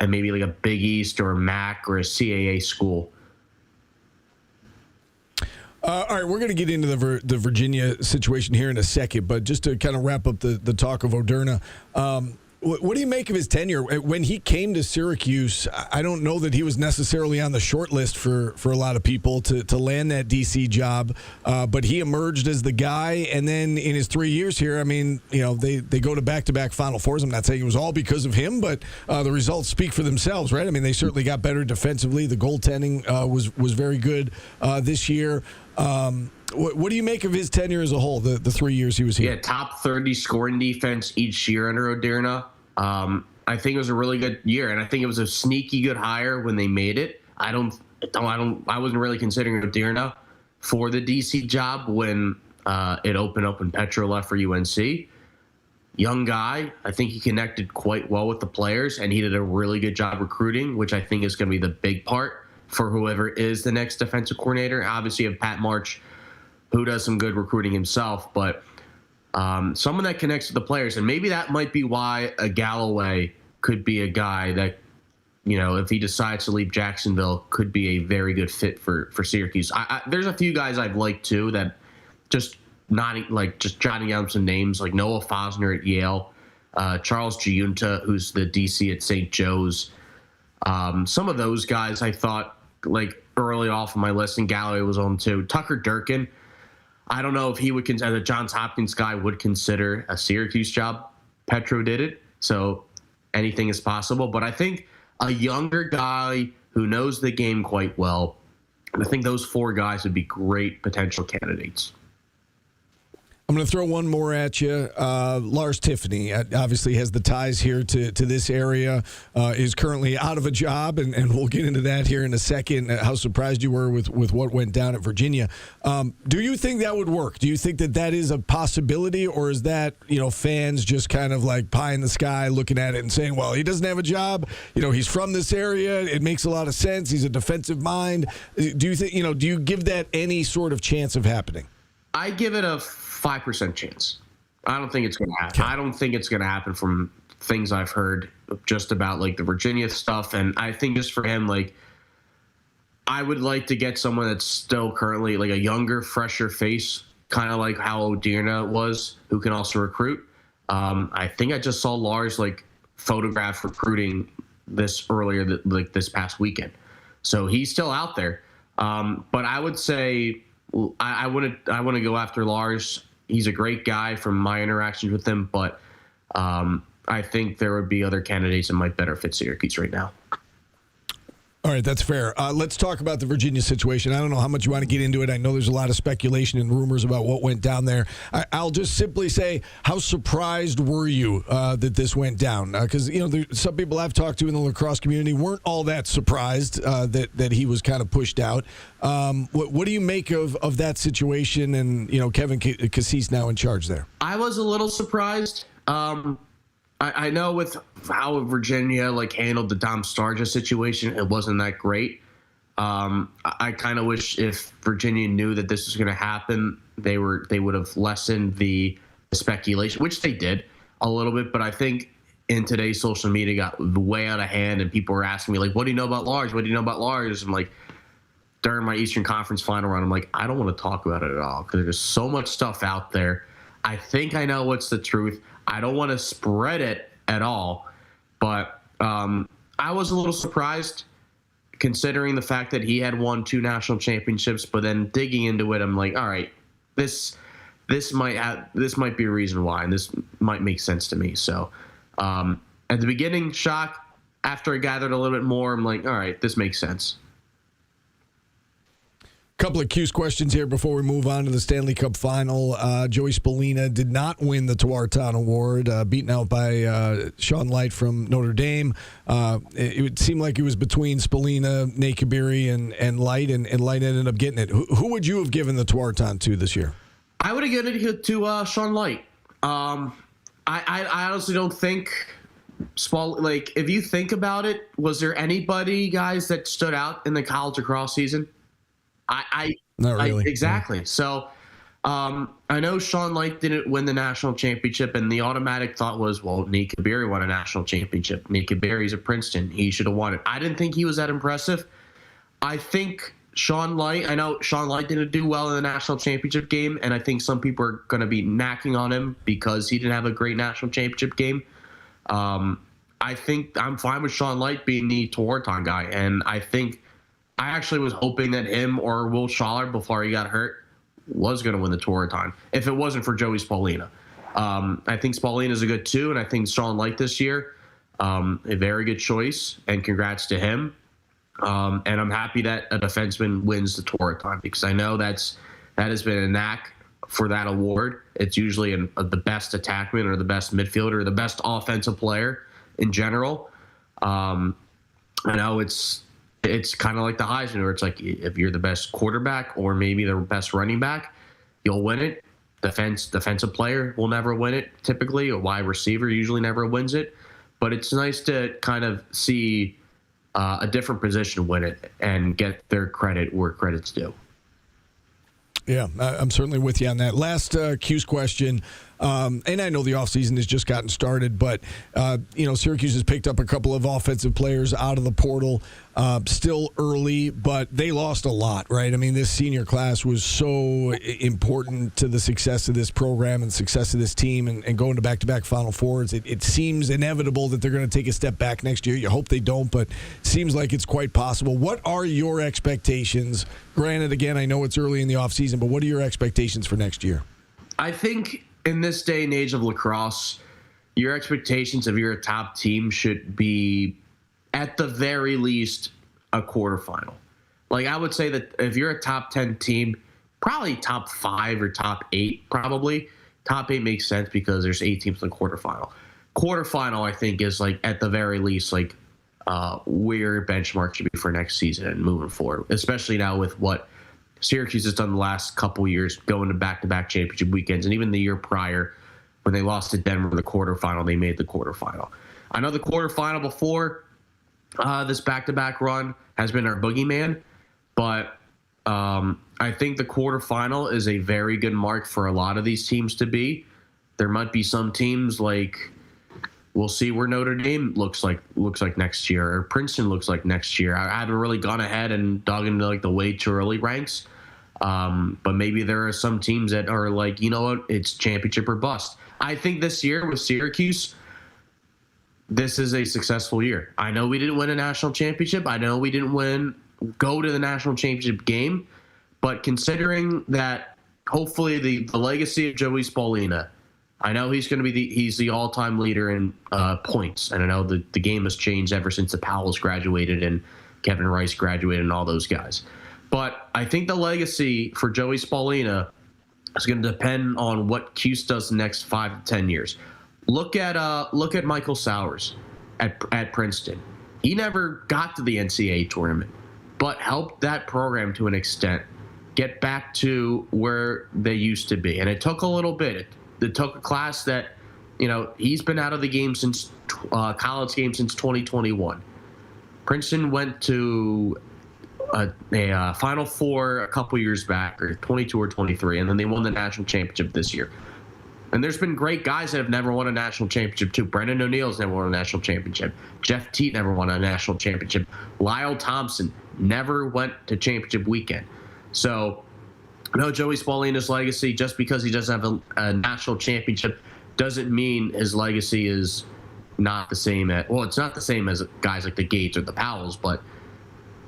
maybe like a Big East or a MAC or a CAA school. All right, we're going to get into the Virginia situation here in a second, but just to kind of wrap up the talk of Odirna, what do you make of his tenure? When he came to Syracuse, I don't know that he was necessarily on the short list for a lot of people to land that DC job, but he emerged as the guy, and then in his 3 years here, I mean, they go to back-to-back Final Fours. I'm not saying it was all because of him, but the results speak for themselves, right? I mean, they certainly got better defensively. The goaltending was very good this year. What do you make of his tenure as a whole, the 3 years he was here? Yeah, top 30 scoring defense each year under Odirna. I think it was a really good year, and I think it was a sneaky good hire when they made it. I wasn't really considering Odirna for the DC job when it opened up when Petro left for UNC. Young guy, I think he connected quite well with the players, and he did a really good job recruiting, which I think is going to be the big part for whoever is the next defensive coordinator. Obviously, you have Pat March, who does some good recruiting himself, but someone that connects with the players. And maybe that might be why a Galloway could be a guy that, if he decides to leave Jacksonville, could be a very good fit for Syracuse. There's a few guys I've liked, too, that just jotting down some names, like Noah Fosner at Yale, Charles Giunta, who's the DC at St. Joe's. Some of those guys I thought, like, early off on my list, and Galloway was on too. Tucker Durkin, I don't know if he would, as a Johns Hopkins guy, would consider a Syracuse job. Petro did it, so anything is possible. But I think a younger guy who knows the game quite well, and I think those 4 guys would be great potential candidates. I'm going to throw one more at you. Lars Tiffany obviously has the ties here to this area, is currently out of a job, and we'll get into that here in a second, how surprised you were with what went down at Virginia. Do you think that would work? Do you think that is a possibility, or is that, fans just kind of like pie in the sky looking at it and saying, well, he doesn't have a job, he's from this area, it makes a lot of sense, he's a defensive mind. Do you think, do you give that any sort of chance of happening? I give it a 5% chance. I don't think it's going to happen. Okay. I don't think it's going to happen from things I've heard just about like the Virginia stuff. And I think just for him, like, I would like to get someone that's still currently like a younger, fresher face, kind of like how Odirna was, who can also recruit. I think I just saw Lars like photograph recruiting this past weekend. So he's still out there. But I would say I want to go after Lars. He's a great guy from my interactions with him, but I think there would be other candidates that might better fit Syracuse right now. All right, that's fair. Let's talk about the Virginia situation. I don't know how much you want to get into it. I know there's a lot of speculation and rumors about what went down there. I'll just simply say, how surprised were you that this went down? Because, some people I've talked to in the lacrosse community weren't all that surprised that he was kind of pushed out. What do you make of that situation and, Kevin Cuse now in charge there? I was a little surprised. I know with how Virginia handled the Dom Starja situation, it wasn't that great. I kind of wish if Virginia knew that this was going to happen, they would have lessened the speculation, which they did a little bit. But I think in today's social media got way out of hand, and people were asking me what do you know about Lars? What do you know about Lars? I'm like, during my Eastern Conference final round, I'm like, I don't want to talk about it at all because there's so much stuff out there. I think I know what's the truth. I don't want to spread it at all, but I was a little surprised considering the fact that he had won 2 national championships, but then digging into it, I'm like, all right, this might be a reason why, and this might make sense to me. So at the beginning, shock. After I gathered a little bit more, I'm like, all right, this makes sense. Couple of Cuse questions here before we move on to the Stanley Cup final. Joey Spallina did not win the Tuarton Award, beaten out by Sean Light from Notre Dame. It would seem like it was between Spallina, Nate Kabiri, and Light, and Light ended up getting it. Who would you have given the Tuarton to this year? I would have given it to Sean Light. I honestly don't think if you think about it, was there anybody, guys, that stood out in the college lacrosse season? Not really. Exactly. So I know Sean Light didn't win the national championship, and the automatic thought was, well, Nate Kabiri won a national championship. Nate Kabiri's at Princeton. He should have won it. I didn't think he was that impressive. I think I know Sean Light didn't do well in the national championship game, and I think some people are going to be knocking on him because he didn't have a great national championship game. I think I'm fine with Sean Light being the Tuarton guy, and I actually was hoping that him or Will Schaller, before he got hurt, was going to win the Tuarton if it wasn't for Joey Spallina. I think Spallina is a good 2, and I think Sean Light this year, a very good choice, and congrats to him. And I'm happy that a defenseman wins the Tuarton, because I know that has been a knack for that award. It's usually the best attackman or the best midfielder or the best offensive player in general. I know it's kind of like the Heisman, where it's like if you're the best quarterback or maybe the best running back, you'll win it. Defensive player will never win it typically. A wide receiver usually never wins it. But it's nice to kind of see a different position win it and get their credit where credit's due. Yeah, I'm certainly with you on that. Last Cuse question, and I know the offseason has just gotten started, but, Syracuse has picked up a couple of offensive players out of the portal. Still early, but they lost a lot, right? I mean, this senior class was so important to the success of this program and success of this team, and going to back-to-back Final Fours. It seems inevitable that they're going to take a step back next year. You hope they don't, but seems like it's quite possible. What are your expectations? Granted, again, I know it's early in the offseason, but what are your expectations for next year? I think in this day and age of lacrosse, your expectations if you're a top team should be, at the very least, a quarterfinal. Like, I would say that if you're a top 10 team, probably top 5 or top 8, probably. Top 8 makes sense because there's 8 teams in the quarterfinal. Quarterfinal, I think, is, like, at the very least, like, where your benchmark should be for next season and moving forward, especially now with what Syracuse has done the last couple years, going to back-to-back championship weekends, and even the year prior when they lost to Denver in the quarterfinal, they made the quarterfinal. I know the quarterfinal before this back-to-back run has been our boogeyman, but I think the quarterfinal is a very good mark for a lot of these teams to be. There might be some teams like, we'll see where Notre Dame looks like next year, or Princeton looks like next year. I haven't really gone ahead and dug into like the way too early ranks, but maybe there are some teams that are like, you know what, it's championship or bust. I think this year with Syracuse, this is a successful year. I know we didn't win a national championship. I know we didn't go to the national championship game, but considering that hopefully the legacy of Joey Spallina, I know he's going to be he's the all-time leader in points, and I know the game has changed ever since the Powells graduated and Kevin Rice graduated and all those guys. But I think the legacy for Joey Spallina is going to depend on what Cuse does the next 5 to 10 years. Look at Michael Sowers at Princeton. He never got to the NCAA tournament, but helped that program to an extent get back to where they used to be. And it took a little bit. It took a class that, he's been out of the game since college game since 2021. Princeton went to a Final Four a couple years back, or 22 or 23, and then they won the national championship this year. And there's been great guys that have never won a national championship too. Brendan O'Neill's never won a national championship. Jeff Teat never won a national championship. Lyle Thompson never went to championship weekend. So, no, Joey Spallina's legacy, just because he doesn't have a national championship, doesn't mean his legacy is not the same it's not the same as guys like the Gates or the Powells, but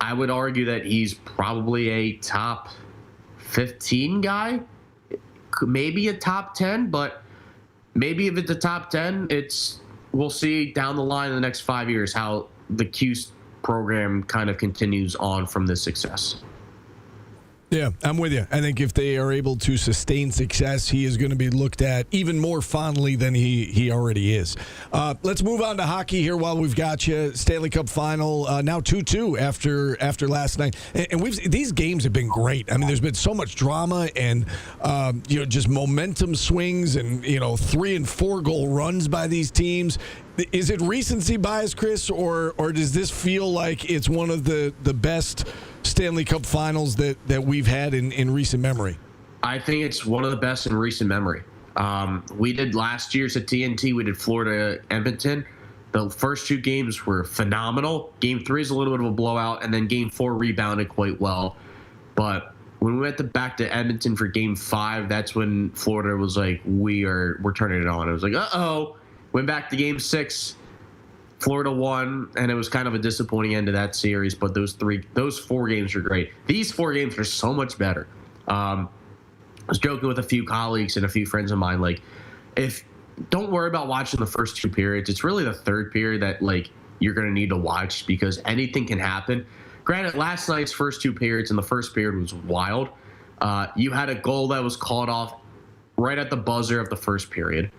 I would argue that he's probably a top 15 guy, maybe a top 10, but maybe if it's a top 10, we'll see down the line in the next 5 years how the Cuse program kind of continues on from this success. Yeah, I'm with you. I think if they are able to sustain success, he is going to be looked at even more fondly than he already is. Let's move on to hockey here while we've got you. Stanley Cup Final, now 2-2 after last night. And these games have been great. I mean, there's been so much drama and just momentum swings and 3 and 4 goal runs by these teams. Is it recency bias, Chris, or does this feel like it's one of the best Stanley Cup Finals that we've had in recent memory? I think it's one of the best in recent memory. We did last year's at TNT. We did Florida Edmonton. The first 2 games were phenomenal. Game 3 is a little bit of a blowout, and then Game 4 rebounded quite well. But when we went back to Edmonton for Game 5, that's when Florida was like, we're turning it on. It was like, uh-oh. Went back to Game 6. Florida won, and it was kind of a disappointing end to that series. But those 4 games are great. These 4 games are so much better. I was joking with a few colleagues and a few friends of mine, like, don't worry about watching the first 2 periods. It's really the third period that you're going to need to watch because anything can happen. Granted, last night's first 2 periods and the first period was wild. You had a goal that was called off right at the buzzer of the first period.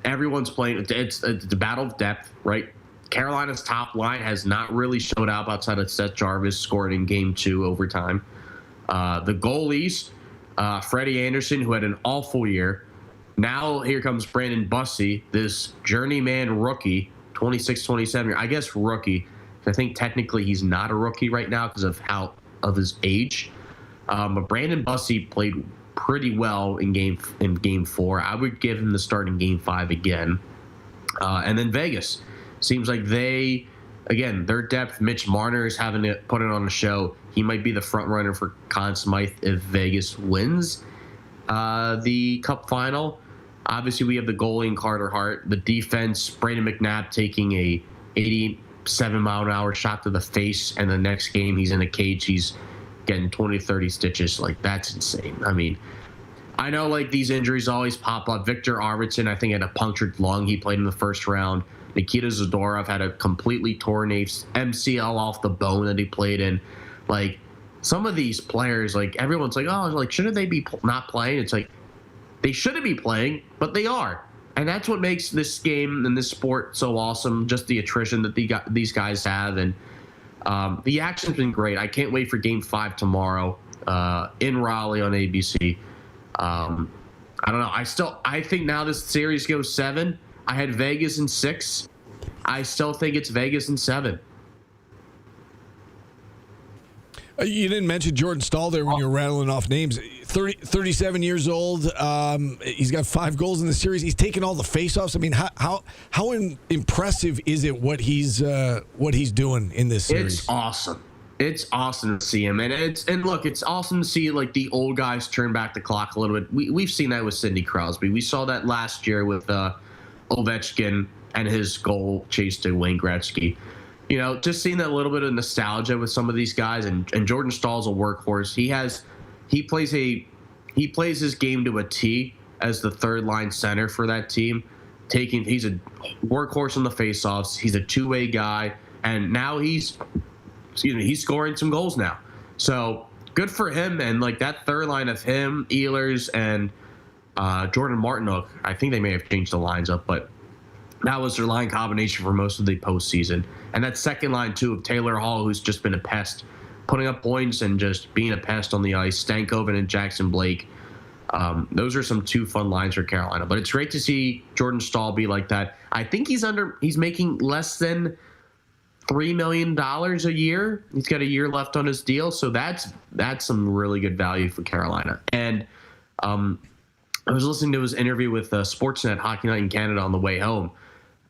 Everyone's playing. It's a battle of depth, right? Carolina's top line has not really showed up outside of Seth Jarvis scored in Game 2 overtime. The goalies, Freddie Anderson, who had an awful year. Now here comes Brandon Bussey, this journeyman rookie, 26, 27 year. I guess rookie. I think technically he's not a rookie right now because of his age. But Brandon Bussey played pretty well in game 4. I would give him the start in Game 5 again. And then Vegas. Seems like their depth, Mitch Marner is having to put it on a show. He might be the front runner for Conn Smythe if Vegas wins the Cup Final. Obviously, we have the goalie in Carter Hart. The defense, Brandon McNabb taking a 87-mile-an-hour shot to the face, and the next game he's in a cage. He's getting 20, 30 stitches. That's insane. I mean, I know, these injuries always pop up. Victor Arvidsson, I think, had a punctured lung. He played in the first round. Nikita Zadorov had a completely torn MCL off the bone that he played in. Some of these players, everyone's shouldn't they be not playing? It's they shouldn't be playing, but they are. And that's what makes this game and this sport so awesome, just the attrition that these guys have. And the action's been great. I can't wait for Game 5 tomorrow in Raleigh on ABC. I don't know. I think now this series goes 7. I had Vegas in 6. I still think it's Vegas in 7. You didn't mention Jordan Staal there when you were rattling off names. 37 years old. He's got 5 goals in the series. He's taken all the faceoffs. I mean, how impressive is it what he's doing in this series? It's awesome. It's awesome to see him, and look, it's awesome to see the old guys turn back the clock a little bit. We've seen that with Sidney Crosby. We saw that last year with Ovechkin and his goal chase to Wayne Gretzky. Just seeing that little bit of nostalgia with some of these guys, and Jordan Stahl's a workhorse. He plays his game to a T as the third line center for that team. He's a workhorse on the faceoffs. He's a two-way guy, and now he's scoring some goals now. So good for him. And that third line of him, Ehlers, and Jordan Martinook. I think they may have changed the lines up, but that was their line combination for most of the postseason. And that second line, too, of Taylor Hall, who's just been a pest, putting up points and just being a pest on the ice. Stankoven and Jackson Blake. Those are some 2 fun lines for Carolina. But it's great to see Jordan Staal be like that. I think he's making less than $3 million a year. He's got a year left on his deal. So that's some really good value for Carolina. And I was listening to his interview with Sportsnet Hockey Night in Canada on the way home.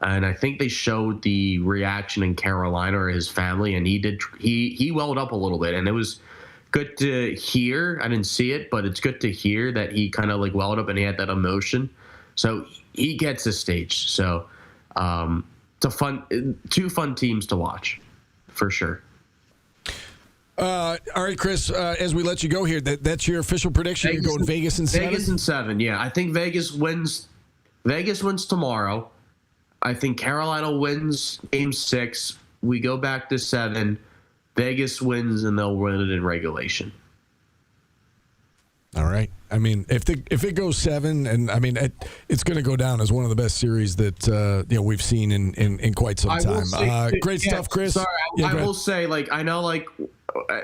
And I think they showed the reaction in Carolina or his family, and he welled up a little bit, and it was good to hear. I didn't see it, but it's good to hear that he kind of welled up and he had that emotion. So he gets the stage. So It's two fun teams to watch, for sure. All right, Chris. As we let you go here, that's your official prediction. You're going Vegas in 7. Vegas in 7. Yeah, I think Vegas wins. Vegas wins tomorrow. I think Carolina wins Game 6. We go back to 7. Vegas wins, and they'll win it in regulation. All right. I mean, if it goes 7, and I mean, it's going to go down as one of the best series that we've seen in quite some time. Great stuff, Chris. Sorry, I will say, I know,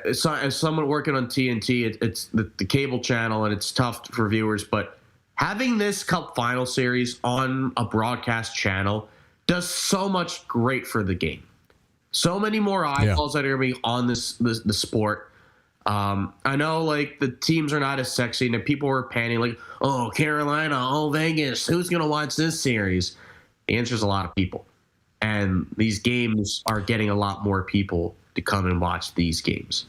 as someone working on TNT, it's the cable channel, and it's tough for viewers, but having this Cup Final Series on a broadcast channel does so much great for the game. So many more eyeballs that are going to be on the sport. I know, the teams are not as sexy, and people are panicking, oh, Carolina, oh, Vegas, who's going to watch this series? The answer is a lot of people. And these games are getting a lot more people to come and watch these games.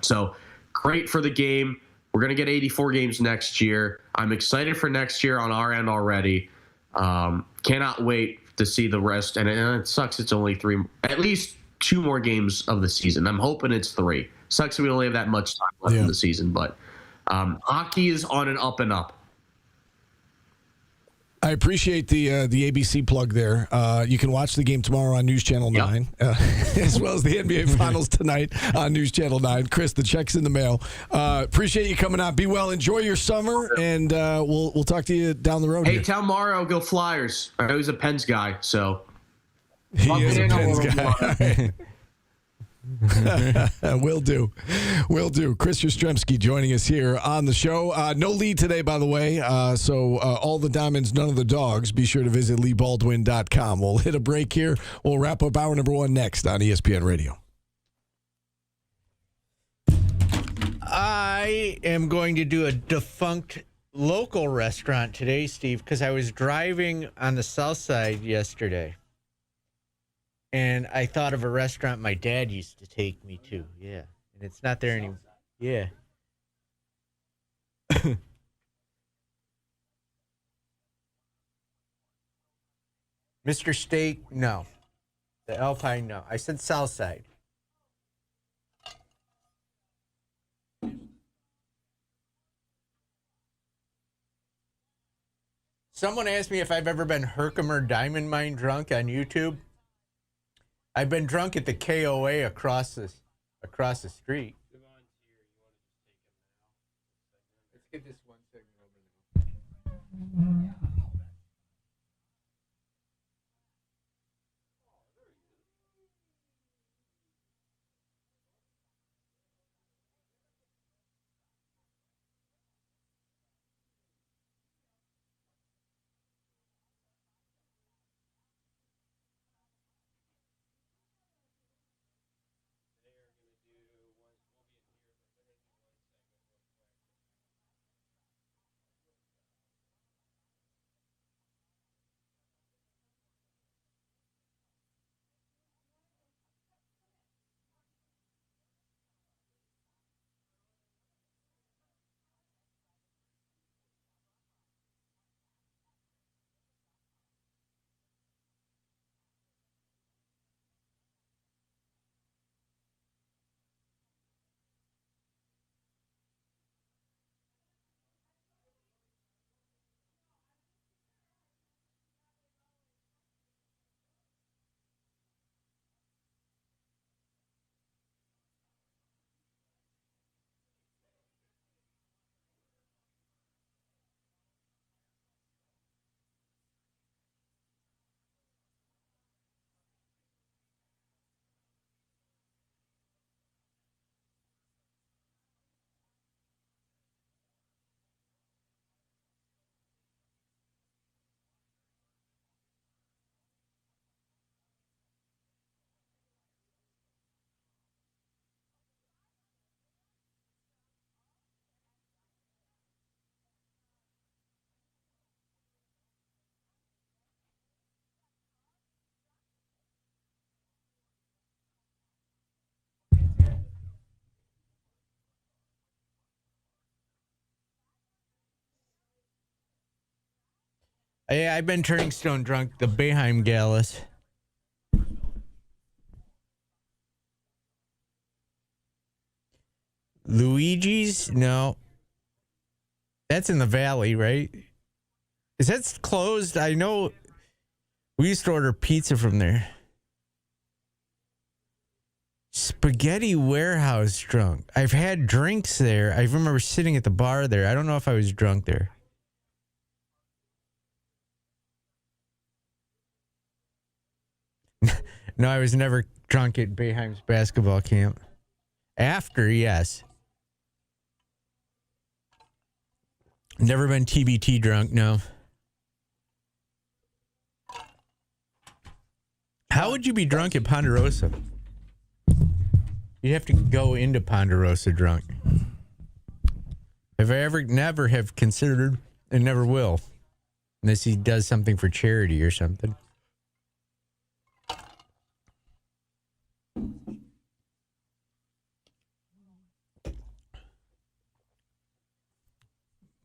So great for the game. We're going to get 84 games next year. I'm excited for next year on our end already. Cannot wait to see the rest. And it sucks it's only at least 2 more games of the season. I'm hoping it's 3. Sucks we only have that much time left in the season, but hockey is on an up and up. I appreciate the ABC plug there. You can watch the game tomorrow on News Channel 9, as well as the NBA Finals tonight on News Channel 9. Chris, the check's in the mail. Appreciate you coming on. Be well. Enjoy your summer, and we'll talk to you down the road. Hey, here. tell Mario go Flyers. I know he's a Pens guy, so. He is a Pens guy. Will do. Chris Yastrzemski joining us here on the show. No lead today, by the way. So all the diamonds, none of the dogs. Be sure to visit LeeBaldwin.com. We'll hit a break here. We'll wrap up hour number 1 next on ESPN Radio. I am going to do a defunct local restaurant today, Steve, because I was driving on the south side yesterday. And I thought of a restaurant my dad used to take me to. Yeah. And it's not there anymore. Yeah. Mr. Steak, no. The Alpine, no. I said Southside. Someone asked me if I've ever been Herkimer Diamond Mine drunk on YouTube. I've been drunk at the KOA across the street. Let's get this one segment over now. I've been turning stone drunk. The Bayheim Gallus. Luigi's? No. That's in the valley, right? Is that closed? I know we used to order pizza from there. Spaghetti Warehouse drunk. I've had drinks there. I remember sitting at the bar there. I don't know if I was drunk there. No, I was never drunk at Bayheim's basketball camp. After, yes. Never been TBT drunk, no. How would you be drunk at Ponderosa? You'd have to go into Ponderosa drunk. Have I ever, never have considered, and never will, unless he does something for charity or something.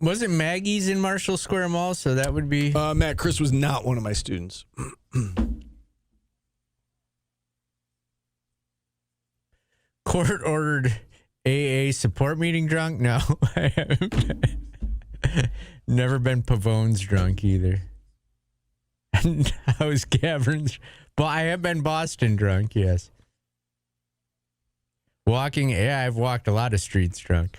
Wasn't Maggie's in Marshall Square Mall? So that would be... Matt, Chris was not one of my students. Court ordered AA support meeting drunk? No, I haven't. Never been Pavone's drunk either. I was Gavrin's... But I have been Boston drunk, yes. Walking, yeah, I've walked a lot of streets drunk.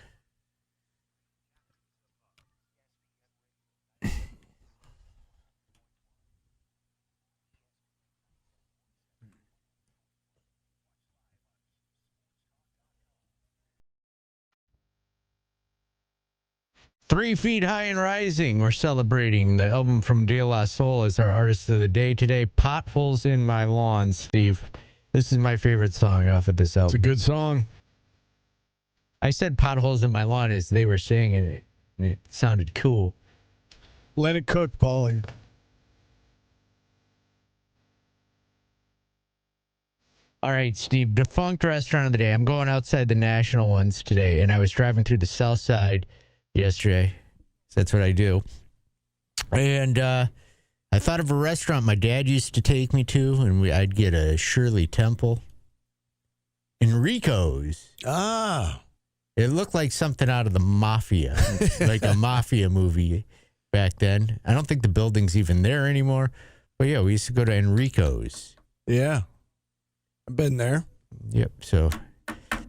Three Feet High and Rising. We're celebrating the album from De La Soul as our artist of the day today. Potholes in My Lawn, Steve. This is my favorite song off of this album. It's a good song. I said potholes in my lawn as they were saying it, and it sounded cool. Let it cook, Paulie. All right, Steve. Defunct restaurant of the day. I'm going outside the national ones today, and I was driving through the south side yesterday. That's what I do. And I thought of a restaurant my dad used to take me to, and I'd get a Shirley Temple. Enrico's. Ah. It looked like something out of the Mafia, like a Mafia movie back then. I don't think the building's even there anymore. But yeah, we used to go to Enrico's. Yeah. I've been there. Yep. So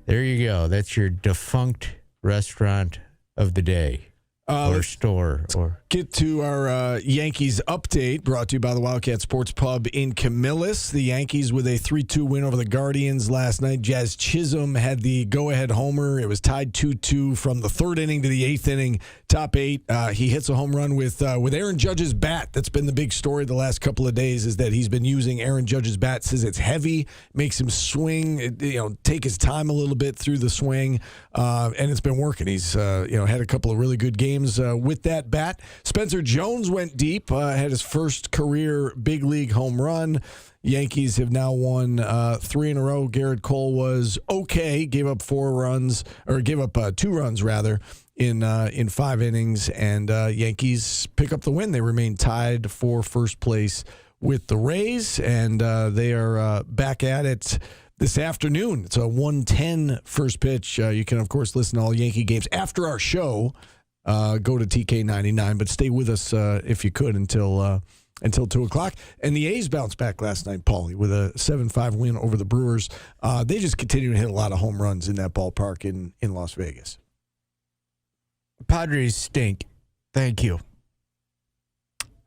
there you go. That's your defunct restaurant of the day. Or store. Or get to our Yankees update, brought to you by the Wildcat Sports Pub in Camillus. The Yankees with a 3-2 win over the Guardians last night. Jazz Chisholm had the go-ahead homer. It was tied 2-2 from the third inning to the eighth inning. Top eight. He hits a home run with Aaron Judge's bat. That's been the big story the last couple of days, is that he's been using Aaron Judge's bat. Says it's heavy, makes him swing, take his time a little bit through the swing, and it's been working. He's had a couple of really good games with that bat. Spencer Jones went deep, had his first career big league home run. Yankees have now won 3 in a row. Garrett Cole was okay, gave up 2 runs rather in 5 innings, and Yankees pick up the win. They remain tied for first place with the Rays, and they are back at it this afternoon. It's a 1:10 first pitch. You can, of course, listen to all Yankee games after our show. Go to TK99, but stay with us if you could until 2 o'clock. And the A's bounced back last night, Paulie, with a 7-5 win over the Brewers. They just continue to hit a lot of home runs in that ballpark in Las Vegas. Padres stink. Thank you.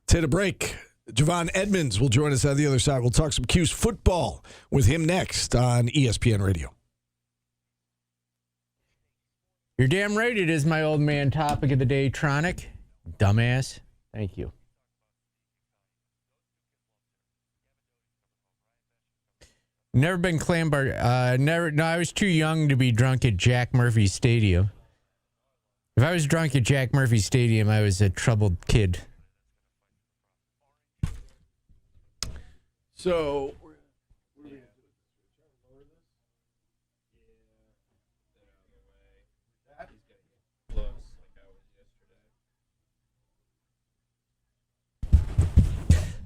Take a break. Javon Edmonds will join us on the other side. We'll talk some Cuse football with him next on ESPN Radio. You're damn right it is my old man topic of the day, Tronic. Dumbass. Thank you. Never been clambar. No, I was too young to be drunk at Jack Murphy Stadium. If I was drunk at Jack Murphy Stadium, I was a troubled kid. So...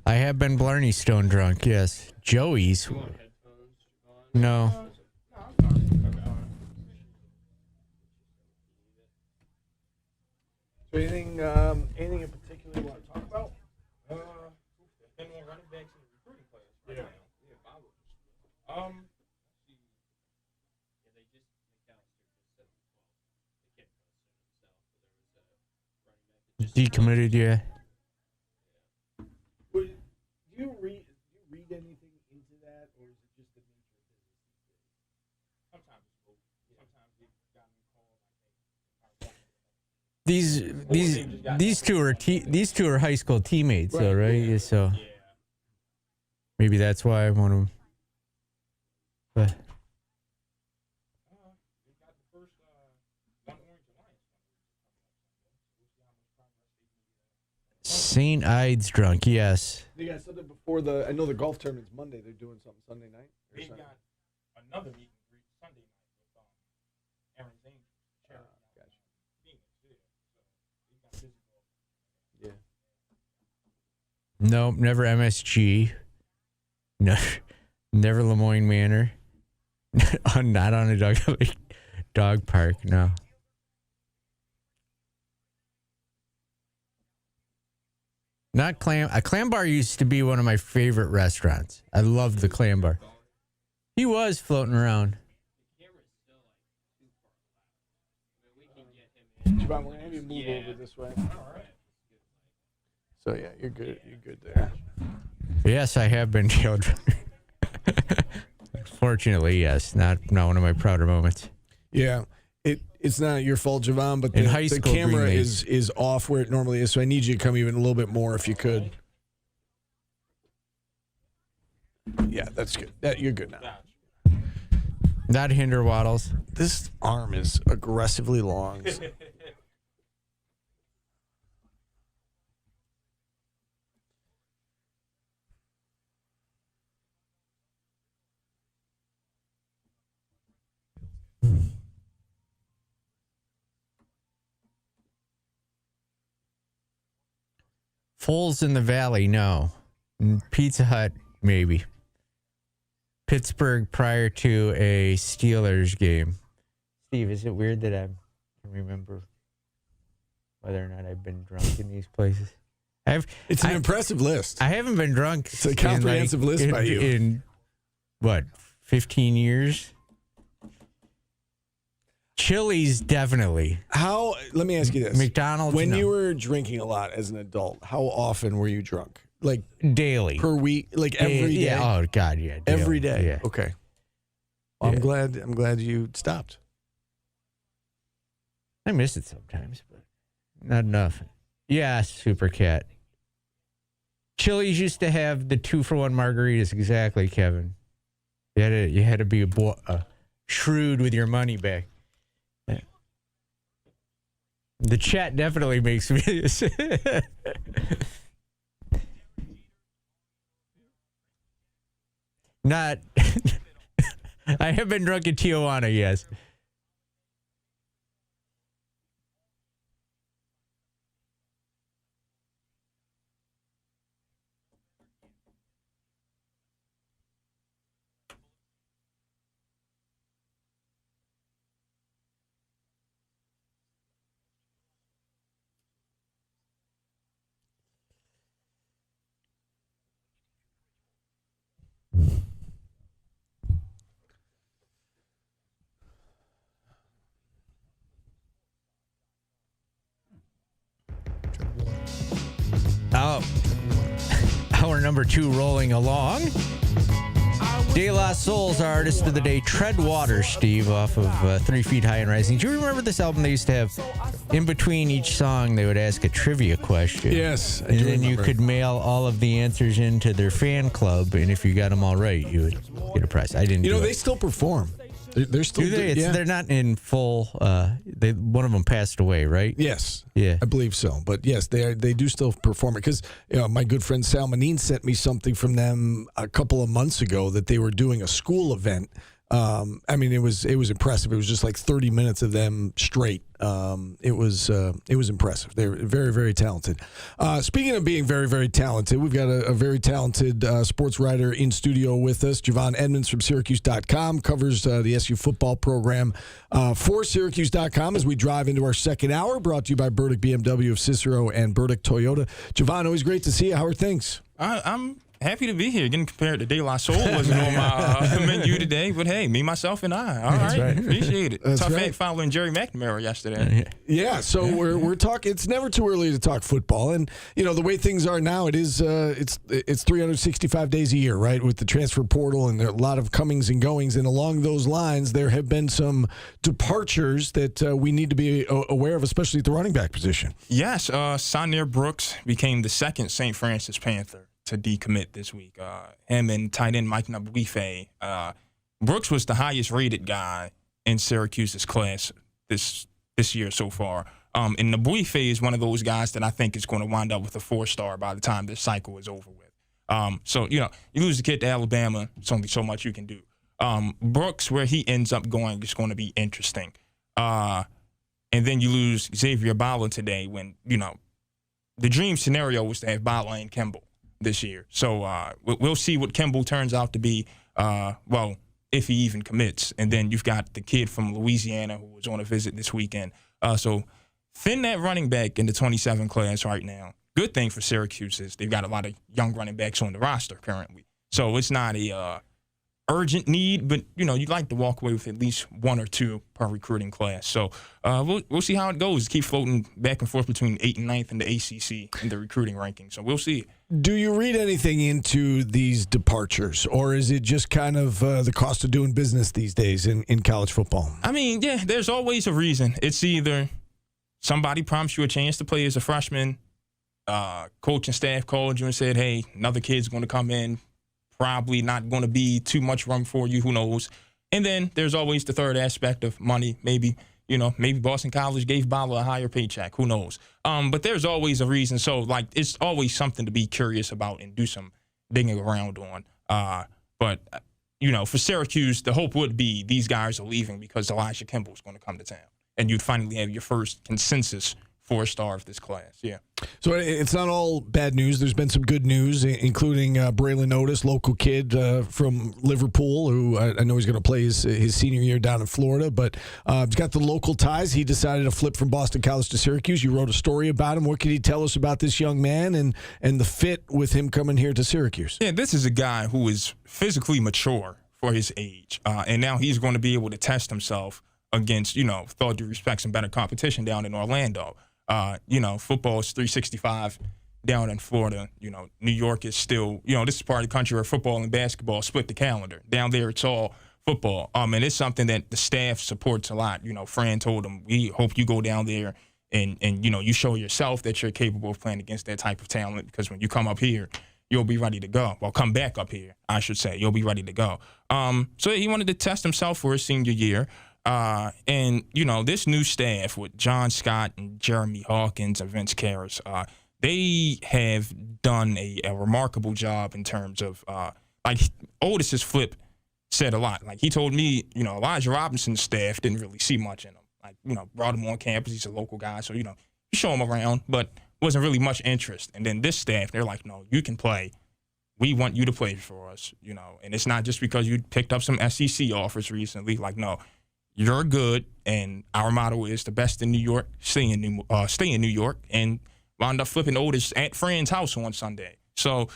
I have been Blarney Stone drunk, yes. Joey's. No. So anything in particular you want to talk about? Decommitted, yeah. Do you read anything into that, or is it just the nature of business? These two are high school teammates, though, right? Yeah. So maybe that's why I want to. But St. Ides drunk, yes. They got something before I know the golf tournament's Monday. They're doing something Sunday night. They got another meet and greet Sunday night with Aaron Zane. Gotcha. Yeah. No, never MSG. No, never Lemoyne Manor. Not on a dog park, no. Not Clam. A Clam Bar used to be one of my favorite restaurants. I loved the Clam Bar. He was floating around. Javon, we're going to have you move over this way. So, yeah, you're good. You're good there. Yes, I have been jailed. Fortunately, yes. Not one of my prouder moments. Yeah. It's not your fault, Javon, but the camera is off where it normally is, so I need you to come even a little bit more if you could. Yeah, that's good. You're good now. Not hinder waddles. This arm is aggressively long. Foles in the Valley, no. Pizza Hut, maybe. Pittsburgh prior to a Steelers game. Steve, is it weird that I can remember whether or not I've been drunk in these places? It's an impressive list. I haven't been drunk. It's a comprehensive list by you. In, what, 15 years? Chili's, definitely. Let me ask you this. McDonald's, when no. you were drinking a lot as an adult, how often were you drunk? Like daily. Per week? Like every day? Yeah. Oh, God, yeah. Daily. Every day? Yeah. Okay. Well, Yeah. I'm glad you stopped. I miss it sometimes, but not enough. Yeah, Super Cat. Chili's used to have the 2-for-1 margaritas. Exactly, Kevin. You had to be shrewd with your money back. Yeah. The chat definitely makes me. Not. I have been drunk in Tijuana, yes. Hour number 2 rolling along. De La Soul's our artist of the day, Treadwater, Steve, off of 3 Feet High and Rising. Do you remember this album? They used to have, in between each song, they would ask a trivia question. Yes, and then you could mail all of the answers into their fan club, and if you got them all right, you would get a prize. I didn't. They still perform. They're still. Do they? Yeah. They're not in full. One of them passed away, right? Yes. Yeah. I believe so. But yes, they do still perform it because my good friend Sal Manine sent me something from them a couple of months ago that they were doing a school event I mean, it was impressive. It was just like 30 minutes of them straight. It was impressive. They're very, very talented. Speaking of being very, very talented, we've got a very talented sports writer in studio with us. Javon Edmonds from Syracuse.com covers the SU football program for Syracuse.com as we drive into our second hour, brought to you by Burdick BMW of Cicero and Burdick Toyota. Javon, always great to see you. How are things? I'm happy to be here. Getting compared to De La Soul wasn't on my menu today, but hey, me, myself, and I. All right. Appreciate it. That's Tough right. act following Jerry McNamara yesterday. Yeah, so we're talking. It's never too early to talk football, and the way things are now, it's 365 days a year, right? With the transfer portal, and there are a lot of comings and goings, and along those lines, there have been some departures that we need to be aware of, especially at the running back position. Yes, Sonir Brooks became the second St. Francis Panther to decommit this week. Him and tight end Mike Nabuife. Brooks was the highest rated guy in Syracuse's class this year so far. And Nabuife is one of those guys that I think is going to wind up with a 4-star by the time this cycle is over with. So, you lose the kid to Alabama, it's only so much you can do. Brooks, where he ends up going, is going to be interesting. And then you lose Xavier Bala today when, the dream scenario was to have Bala and Kimball this year. So we'll see what Kimball turns out to be, if he even commits. And then you've got the kid from Louisiana who was on a visit this weekend. So thin that running back in the 27 class right now. Good thing for Syracuse is they've got a lot of young running backs on the roster currently. So it's not a urgent need, but, you'd like to walk away with at least one or two per recruiting class. So we'll see how it goes. Keep floating back and forth between 8th and 9th in the ACC in the recruiting rankings. So we'll see. Do you read anything into these departures, or is it just kind of the cost of doing business these days in college football? I mean, yeah, there's always a reason. It's either somebody promised you a chance to play as a freshman, coach and staff called you and said, hey, another kid's going to come in, probably not going to be too much room for you, who knows. And then there's always the third aspect of money. Maybe Boston College gave Bala a higher paycheck, who knows. But there's always a reason. So, it's always something to be curious about and do some digging around on. But for Syracuse, the hope would be these guys are leaving because Elijah Kimball's going to come to town. And you'd finally have your first consensus 4-star of this class, yeah. So it's not all bad news. There's been some good news, including Braylon Otis, local kid from Liverpool, who I know he's going to play his senior year down in Florida, but he's got the local ties. He decided to flip from Boston College to Syracuse. You wrote a story about him. What can you tell us about this young man and the fit with him coming here to Syracuse? Yeah, this is a guy who is physically mature for his age, and now he's going to be able to test himself against, with all due respect, some better competition down in Orlando. Football is 365 down in Florida. New York is still, this is part of the country where football and basketball split the calendar. Down there, it's all football. And it's something that the staff supports a lot. Fran told them, we hope you go down there and you show yourself that you're capable of playing against that type of talent, because when you come up here, you'll be ready to go. Well, come back up here, I should say. You'll be ready to go. So he wanted to test himself for his senior year. And this new staff with John Scott and Jeremy Hawkins and Vince Karras, they have done a remarkable job in terms of, Otis's flip said a lot. Like, he told me, Elijah Robinson's staff didn't really see much in him. Brought him on campus. He's a local guy. So, you show him around, but wasn't really much interest. And then this staff, they're like, no, you can play. We want you to play for us, and it's not just because you picked up some SEC offers recently. Like, no. You're good, and our motto is the best in New York, stay in New York, and wound up flipping Otis at Fran's house on Sunday. So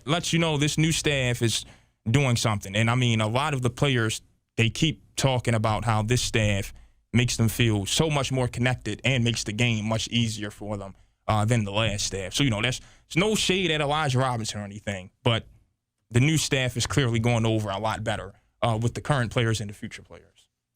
lets you know this new staff is doing something. And, I mean, a lot of the players, they keep talking about how this staff makes them feel so much more connected and makes the game much easier for them than the last staff. So, there's no shade at Elijah Robinson or anything, but the new staff is clearly going over a lot better with the current players and the future players.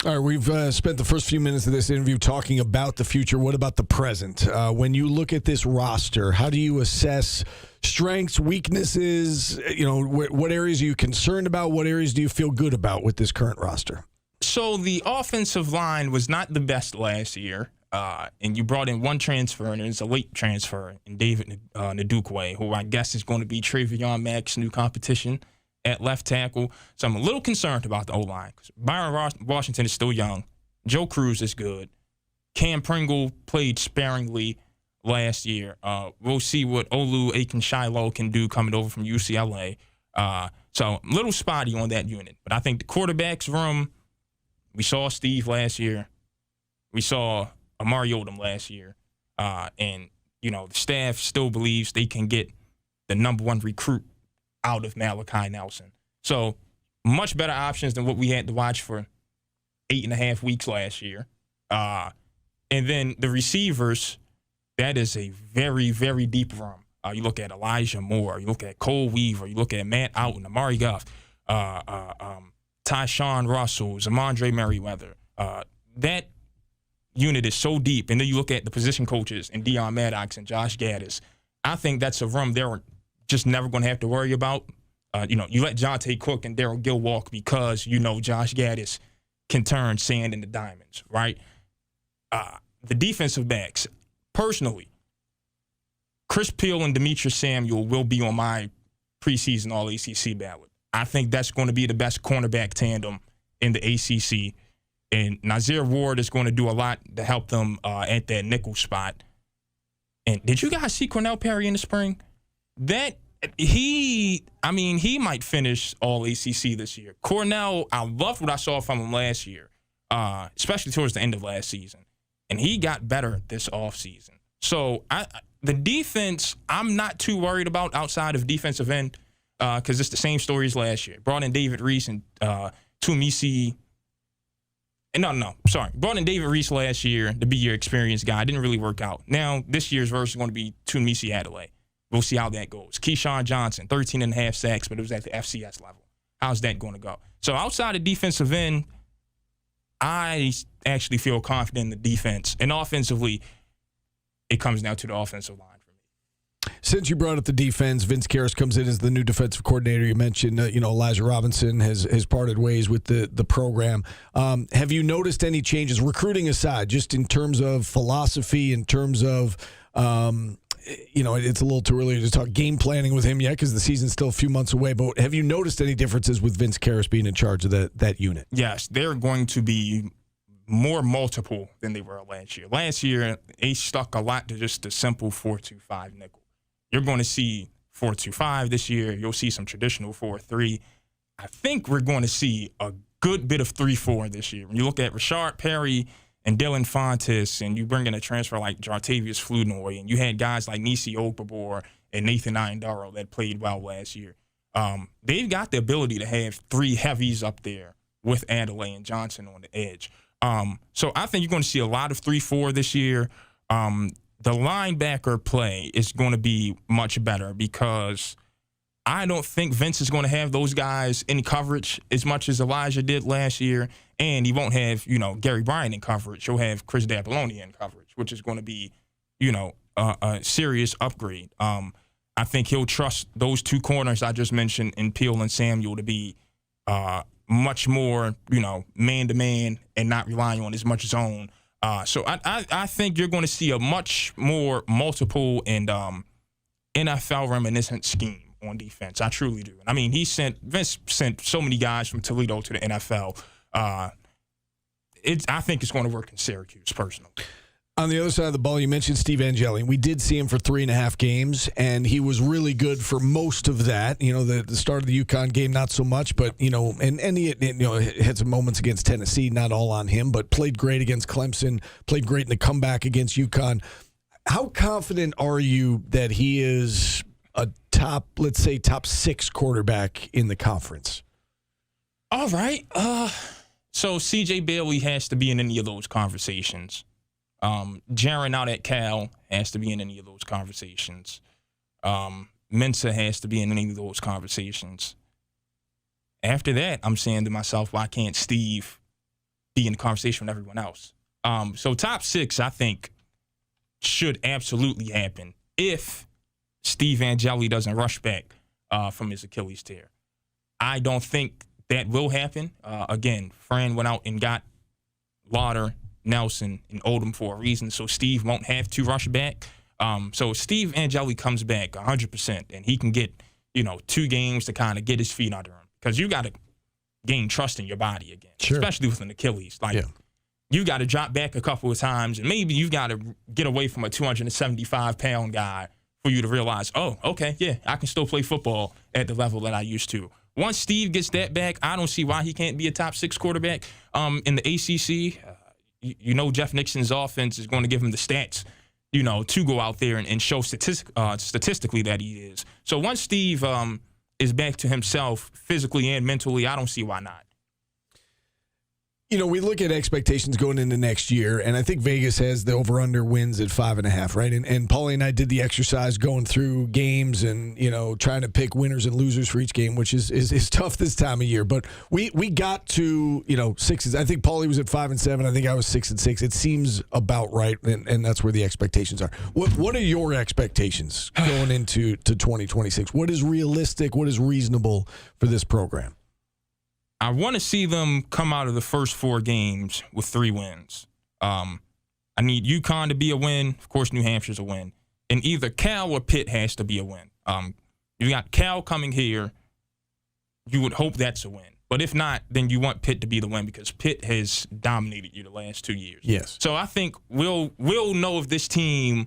All right, we've spent the first few minutes of this interview talking about the future. What about the present? When you look at this roster, how do you assess strengths, weaknesses? What areas are you concerned about? What areas do you feel good about with this current roster? So the offensive line was not the best last year, and you brought in one transfer, and it's a late transfer in David Ndukwe, who I guess is going to be Travion Mack's new competition at left tackle. So I'm a little concerned about the O-line. Byron Washington is still young. Joe Cruz is good. Cam Pringle played sparingly last year. We'll see what Olu Akin-Shiloh can do coming over from UCLA. So a little spotty on that unit. But I think the quarterback's room, we saw Steve last year. We saw Amari Odom last year. And, the staff still believes they can get the number one recruit out of Malachi Nelson. So much better options than what we had to watch for 8.5 weeks last year. And then the receivers, that is a very, very deep room. You look at Elijah Moore, you look at Cole Weaver, you look at Matt Outen, Amari Goff, Tyshawn Russell, Zamondre Merriweather. That unit is so deep. And then you look at the position coaches and Deion Maddox and Josh Gaddis. I think that's a room they're just never going to have to worry about. You let Jonte Cook and Daryl Gill walk because Josh Gaddis can turn sand into diamonds, right? The defensive backs, personally, Chris Peele and Demetrius Samuel will be on my preseason All-ACC ballot. I think that's going to be the best cornerback tandem in the ACC. And Nazir Ward is going to do a lot to help them at that nickel spot. And did you guys see Cornell Perry in the spring? He might finish All-ACC this year. Cornell, I loved what I saw from him last year, especially towards the end of last season. And he got better this offseason. So the defense, I'm not too worried about outside of defensive end because it's the same story as last year. Brought in David Reese and Tumisi. Brought in David Reese last year to be your experienced guy. Didn't really work out. Now, this year's verse is going to be Tumisi Adelaide. We'll see how that goes. Keyshawn Johnson, 13.5 sacks, but it was at the FCS level. How's that going to go? So outside of defensive end, I actually feel confident in the defense. And offensively, it comes down to the offensive line for me. Since you brought up the defense, Vince Karras comes in as the new defensive coordinator. You mentioned, Elijah Robinson has parted ways with the program. Have you noticed any changes, recruiting aside, just in terms of philosophy, in terms of, it's a little too early to talk game planning with him yet because the season's still a few months away, but have you noticed any differences with Vince Karras being in charge of that unit? Yes, they're going to be more multiple than they were last year. Last year, they stuck a lot to just the simple 4-2-5 nickel. You're going to see 4-2-5 this year. You'll see some traditional 4-3. I think we're going to see a good bit of 3-4 this year. When you look at Rashard Perry and Dylan Fontes, and you bring in a transfer like Jartavius Flournoy, and you had guys like Nisi Ogbabor and Nathan Iandaro that played well last year. They've got the ability to have three heavies up there with Adelaide and Johnson on the edge. So I think you're going to see a lot of 3-4 this year. The linebacker play is going to be much better because I don't think Vince is going to have those guys in coverage as much as Elijah did last year, and he won't have, Gary Bryant in coverage. He'll have Chris D'Apollonia in coverage, which is going to be, a serious upgrade. I think he'll trust those two corners I just mentioned in Peele and Samuel to be much more, man-to-man and not relying on as much zone. So I think you're going to see a much more multiple and NFL reminiscent scheme on defense. I truly do. I mean, Vince sent so many guys from Toledo to the NFL. I think it's going to work in Syracuse, personally. On the other side of the ball, you mentioned Steve Angeli. We did see him for 3.5 games, and he was really good for most of that. The start of the UConn game, not so much, but and he had some moments against Tennessee, not all on him, but played great against Clemson, played great in the comeback against UConn. How confident are you that he is a top 6 quarterback in the conference? All right. So CJ Bailey has to be in any of those conversations. Jaron out at Cal has to be in any of those conversations. Mensah has to be in any of those conversations. After that, I'm saying to myself, why can't Steve be in the conversation with everyone else? So top 6, I think, should absolutely happen if Steve Angeli doesn't rush back from his Achilles tear. I don't think that will happen. Again, Fran went out and got Lauder, Nelson, and Odom for a reason, so Steve won't have to rush back. So Steve Angeli comes back 100%, and he can get 2 games to kind of get his feet under him, because you got to gain trust in your body again, Sure. especially with an Achilles. You got to drop back a couple of times, and maybe you got to get away from a 275-pound guy for you to realize, oh, okay, yeah, I can still play football at the level that I used to. Once Steve gets that back, I don't see why he can't be a top 6 quarterback in the ACC. Jeff Nixon's offense is going to give him the stats, to go out there and show statistically that he is. So once Steve is back to himself physically and mentally, I don't see why not. We look at expectations going into next year, and I think Vegas has the over-under wins at 5.5, right? And Paulie and I did the exercise going through games and, trying to pick winners and losers for each game, which is tough this time of year. But we got to, 6. I think Paulie was at 5-7. I think I was 6-6. It seems about right, and that's where the expectations are. What are your expectations going into 2026? What is realistic? What is reasonable for this program? I want to see them come out of the first 4 games with 3 wins. I need UConn to be a win. Of course, New Hampshire's a win. And either Cal or Pitt has to be a win. You got Cal coming here. You would hope that's a win. But if not, then you want Pitt to be the win, because Pitt has dominated you the last 2 years. Yes. So I think we'll know if this team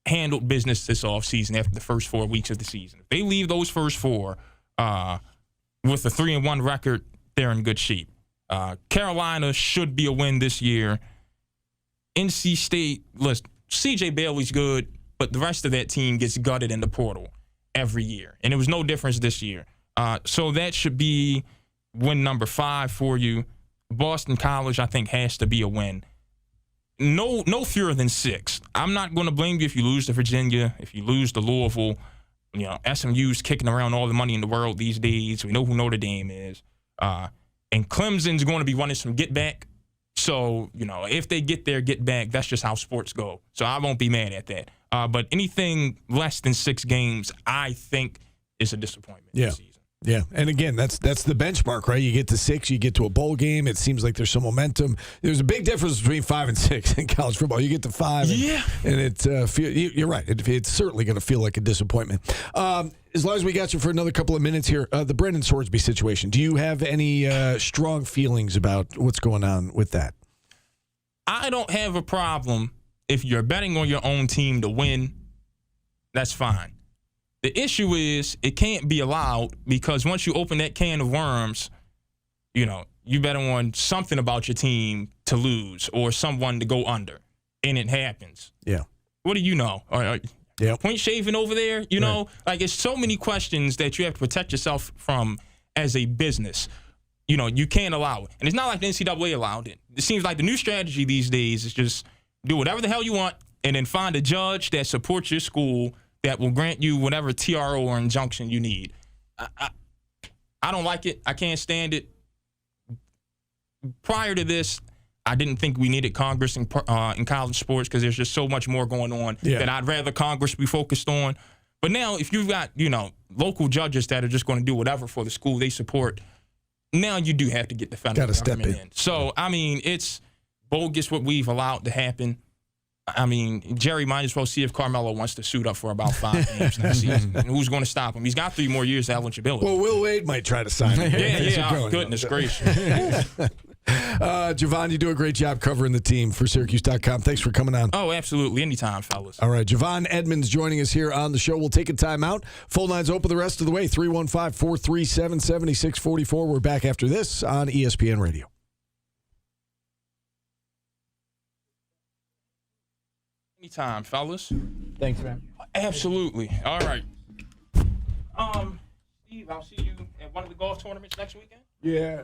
handled business this offseason after the first 4 weeks of the season. If they leave those first 4 with a 3-1 record, they're in good shape. Carolina should be a win this year. NC State, listen, CJ Bailey's good, but the rest of that team gets gutted in the portal every year. And it was no difference this year. So that should be win number 5 for you. Boston College, I think, has to be a win. No fewer than 6. I'm not going to blame you if you lose to Virginia, if you lose to Louisville. SMU's kicking around all the money in the world these days. We know who Notre Dame is. And Clemson's going to be running some get back. So, if they get their get back, that's just how sports go. So I won't be mad at that. But anything less than 6 games, I think, is a disappointment this season. Yeah, and again, that's the benchmark, right? You get to 6, you get to a bowl game. It seems like there's some momentum. There's a big difference between 5 and 6 in college football. You get to 5, and you're right. It's certainly going to feel like a disappointment. As long as we got you for another couple of minutes here, the Brendan Swordsby situation. Do you have any strong feelings about what's going on with that? I don't have a problem if you're betting on your own team to win. That's fine. The issue is it can't be allowed, because once you open that can of worms, you bet on something about your team to lose or someone to go under, and it happens. Yeah. What do you know? Point shaving over there? It's so many questions that you have to protect yourself from as a business. You can't allow it. And it's not like the NCAA allowed it. It seems like the new strategy these days is just do whatever the hell you want and then find a judge that supports your school that will grant you whatever TRO or injunction you need. I don't like it. I can't stand it. Prior to this, I didn't think we needed Congress in college sports, because there's just so much more going on that I'd rather Congress be focused on. But now, if you've got, local judges that are just going to do whatever for the school they support, now you do have to get the federal government in. So, it's bogus what we've allowed to happen. Jerry might as well see if Carmelo wants to suit up for about 5 games next season. And who's going to stop him? He's got 3 more years of eligibility. Well, Will Wade might try to sign him. Yeah. Goodness gracious. Javon, you do a great job covering the team for Syracuse.com. Thanks for coming on. Oh, absolutely. Anytime, fellas. All right. Javon Edmonds joining us here on the show. We'll take a timeout. Phone lines open the rest of the way. 315-437-7644. We're back after this on ESPN Radio. Anytime, fellas. Thanks, man. Absolutely. All right. Steve, I'll see you at one of the golf tournaments next weekend. Yeah.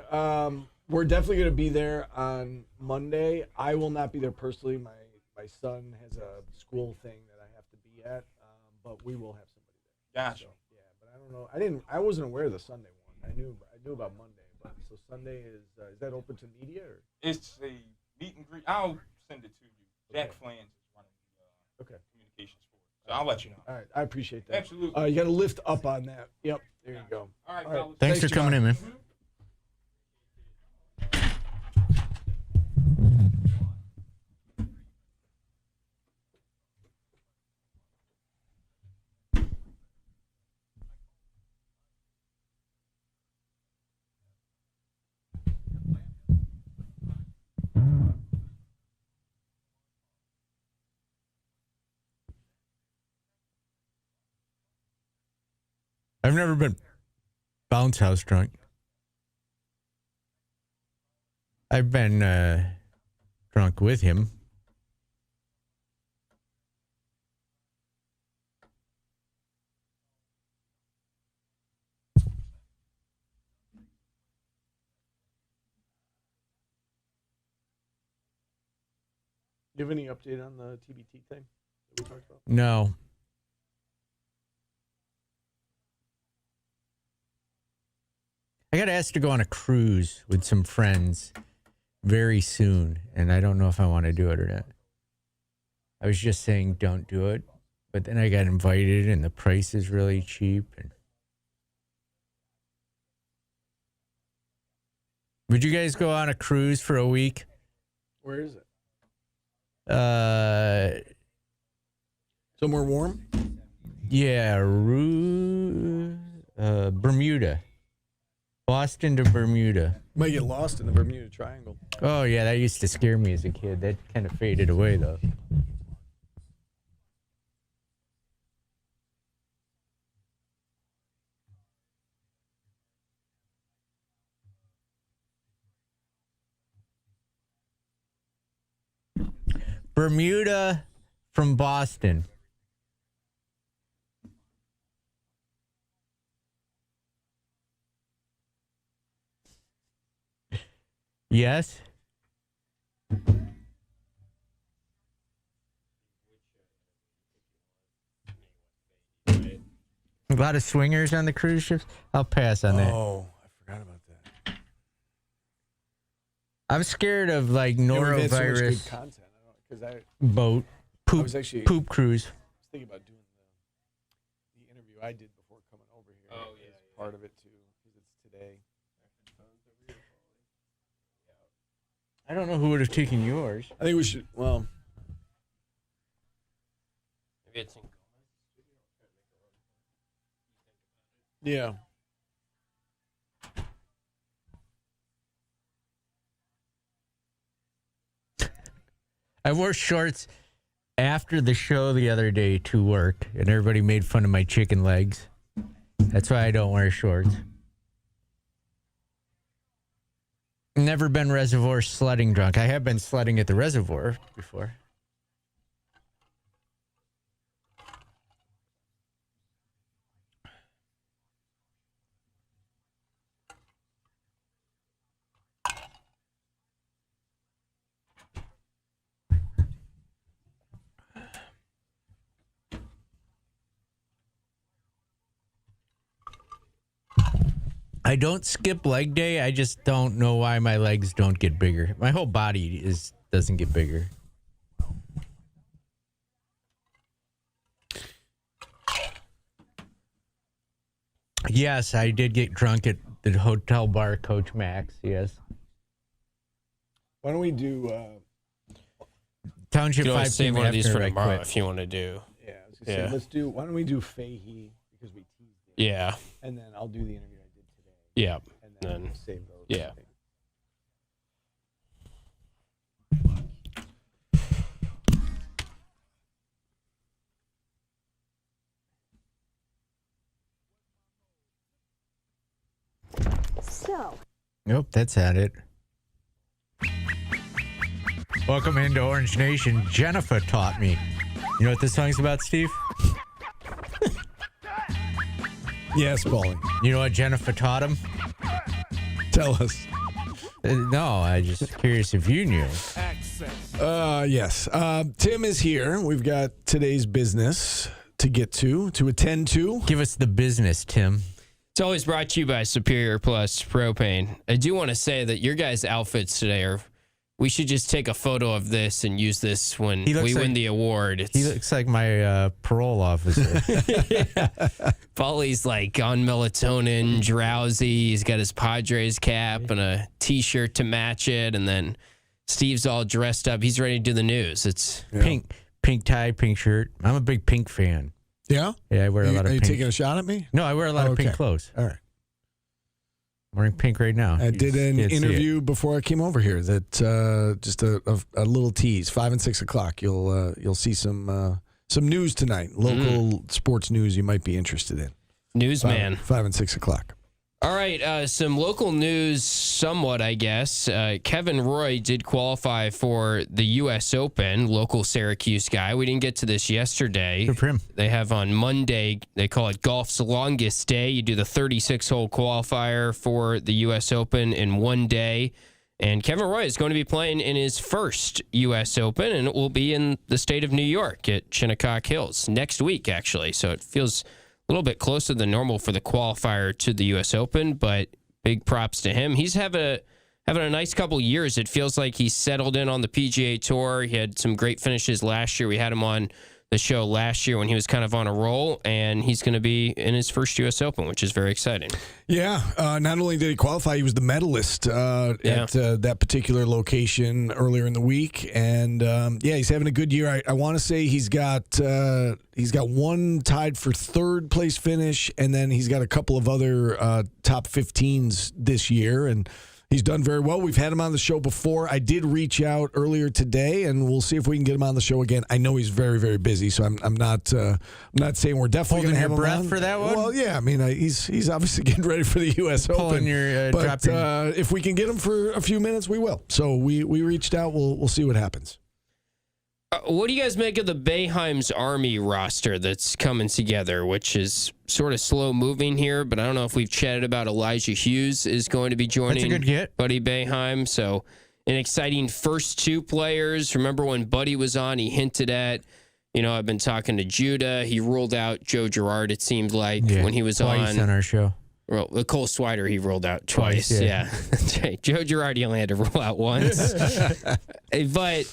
We're definitely going to be there on Monday. I will not be there personally. My son has a school thing that I have to be at, but we will have somebody there. Gotcha. So, yeah, but I don't know. I wasn't aware of the Sunday one. I knew about Monday, but so Sunday is that open to media? Or? It's a meet and greet. I'll send it to you. Jack Flans is running the communications for it, so I'll let you know. All right, I appreciate that. Absolutely. You got to lift up on that. Yep, there you go. All right, fellas. Thanks for coming in, man. Mm-hmm. I've never been bounce house drunk. I've been drunk with him. Do you have any update on the TBT thing that we talked about? No. I got asked to go on a cruise with some friends very soon, and I don't know if I want to do it or not. I was just saying don't do it, but then I got invited, and the price is really cheap. And would you guys go on a cruise for a week? Where is it? Somewhere warm? Yeah, Bermuda. Boston to Bermuda. Might get lost in the Bermuda Triangle. Oh, yeah, that used to scare me as a kid. That kind of faded away, though. Bermuda from Boston. Yes. A lot of swingers on the cruise ships. I'll pass on that. Oh, I forgot about that. I'm scared of like We've had so much norovirus good content. boat poop was actually- poop cruise. I was thinking about doing the interview I did before coming over here. Oh, yeah. As part of it, too, because it's today. I don't know who would have taken yours. I think we should, well. Maybe it's in Yeah. I wore shorts after the show the other day to work, and everybody made fun of my chicken legs. That's why I don't wear shorts. Never been reservoir sledding drunk. I have been sledding at the reservoir before. I don't skip leg day. I just don't know why my legs don't get bigger. My whole body doesn't get bigger. Yes, I did get drunk at the hotel bar, Coach Max. Yes. Why don't we do Township You can always 5 save one of these for after I tomorrow quit. if you want to do. Yeah, I was gonna say, let's do. Why don't we do Fahey because we teased it. Yeah. And then I'll do the interview I did today. Yeah. And then we'll save those. Yeah. So. Nope, that's at it. Welcome into Orange Nation. Jennifer taught me. You know what this song's about, Steve? Yes, Paulie. You know what Jennifer taught him? Tell us. No, I just curious if you knew. Yes. Tim is here. We've got today's business to get to attend to. Give us the business, Tim. It's always brought to you by Superior Plus Propane. I do want to say that your guys' outfits today are. We should just take a photo of this and use this when we win the award. He looks like my parole officer. Paulie's like on melatonin, drowsy. He's got his Padres cap and a T-shirt to match it, and then Steve's all dressed up. He's ready to do the news. It's pink tie, pink shirt. I'm a big pink fan. Yeah? Yeah, I wear a lot of Are you pink. taking a shot at me? No, I wear a lot of pink clothes. All right. I'm wearing pink right now. I did an interview before I came over here that just a little tease, 5 and 6 o'clock. You'll see some news tonight, local sports news you might be interested in. Newsman. 5 and 6 o'clock. All right, some local news, somewhat, I guess. Kevin Roy did qualify for the U.S. Open, local Syracuse guy. We didn't get to this yesterday. Good for him. They have on Monday, they call it golf's longest day. You do the 36-hole qualifier for the U.S. Open in one day. And Kevin Roy is going to be playing in his first U.S. Open, and it will be in the state of New York at Shinnecock Hills next week, actually. So it feels a little bit closer than normal for the qualifier to the U.S. Open, but big props to him. He's having a nice couple years. It feels like he's settled in on the PGA Tour. He had some great finishes last year. We had him on the show last year when he was kind of on a roll, and he's going to be in his first U.S. Open, which is very exciting. Yeah, not only did he qualify, he was the medalist at that particular location earlier in the week, and he's having a good year. I want to say he's got one tied for third place finish, and then he's got a couple of other top 15s this year, and he's done very well. We've had him on the show before. I did reach out earlier today, and we'll see if we can get him on the show again. I know he's very, very busy, so I'm not saying we're definitely going to have him breath on for that one. Well, yeah, I mean he's obviously getting ready for the U.S. Open. But if we can get him for a few minutes, we will. So we reached out. We'll see what happens. What do you guys make of the Boeheim's Army roster that's coming together, which is sort of slow moving here, but I don't know if we've chatted about Elijah Hughes is going to be joining That's a good get. Buddy Boeheim. So an exciting first two players. Remember when Buddy was on, he hinted at, I've been talking to Judah. He ruled out Joe Girard, it seemed like, when he was twice on our show. Well, Cole Swider, he ruled out twice. Yeah. That's right. Joe Girard, he only had to rule out once. But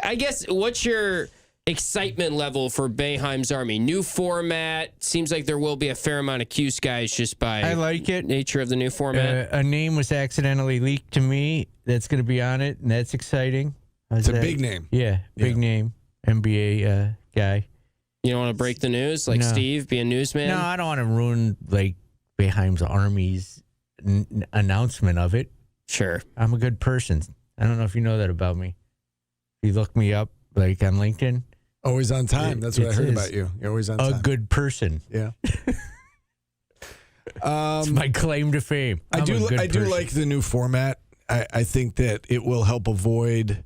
I guess, what's your excitement level for Boeheim's Army? New format. Seems like there will be a fair amount of Cuse guys just by I like it. Nature of the new format. A name was accidentally leaked to me that's going to be on it, and that's exciting. It's a big name. Yeah, big name. NBA guy. You don't want to break the news like Steve, be a newsman? No, I don't want to ruin Boeheim's Army's announcement of it. Sure. I'm a good person. I don't know if you know that about me. You look me up on LinkedIn. Always on time. That's what I heard about you. You're always on time. A good person. Yeah. It's my claim to fame. I do like the new format. I think that it will help avoid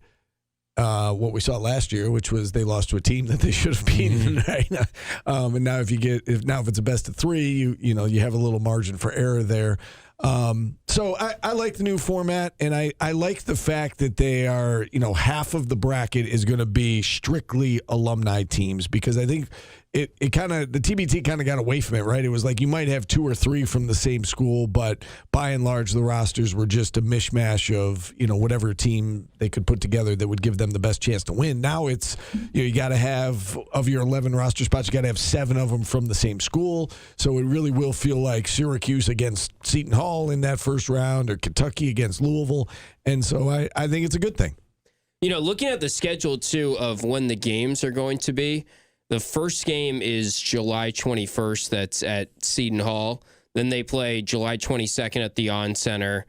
what we saw last year, which was they lost to a team that they should have beaten. Right? And now if it's a best of three, you have a little margin for error there. So I like the new format, and I like the fact that they are, half of the bracket is going to be strictly alumni teams, because I think the TBT kind of got away from it, right? It was like you might have two or three from the same school, but by and large, the rosters were just a mishmash of, whatever team they could put together that would give them the best chance to win. Now it's, you got to have, of your 11 roster spots, you got to have 7 of them from the same school. So it really will feel like Syracuse against Seton Hall in that first round, or Kentucky against Louisville. And so I think it's a good thing. Looking at the schedule, too, of when the games are going to be, the first game is July 21st. That's at Seton Hall. Then they play July 22nd at the On Center.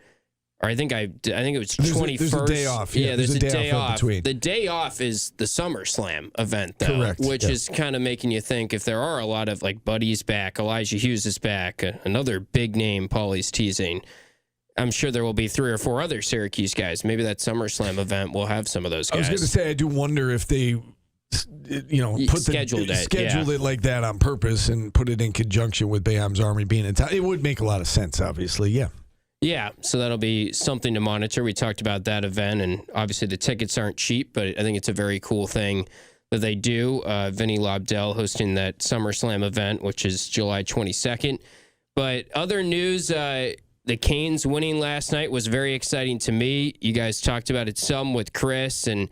Or I think it was 21st. There's a day off. Yeah, there's a day off. Between. The day off is the SummerSlam event, though. Correct. Which is kind of making you think, if there are a lot of, Buddy's back, Elijah Hughes is back, another big name Paulie's teasing, I'm sure there will be 3 or 4 other Syracuse guys. Maybe that SummerSlam event will have some of those guys. I was going to say, I do wonder if they scheduled it like that on purpose and put it in conjunction with Boeheim's Army being in town. It would make a lot of sense, obviously. Yeah, so that'll be something to monitor. We talked about that event, and obviously the tickets aren't cheap, but I think it's a very cool thing that they do. Vinny Lobdell hosting that SummerSlam event, which is July 22nd. But other news, the Canes winning last night was very exciting to me. You guys talked about it some with Chris, and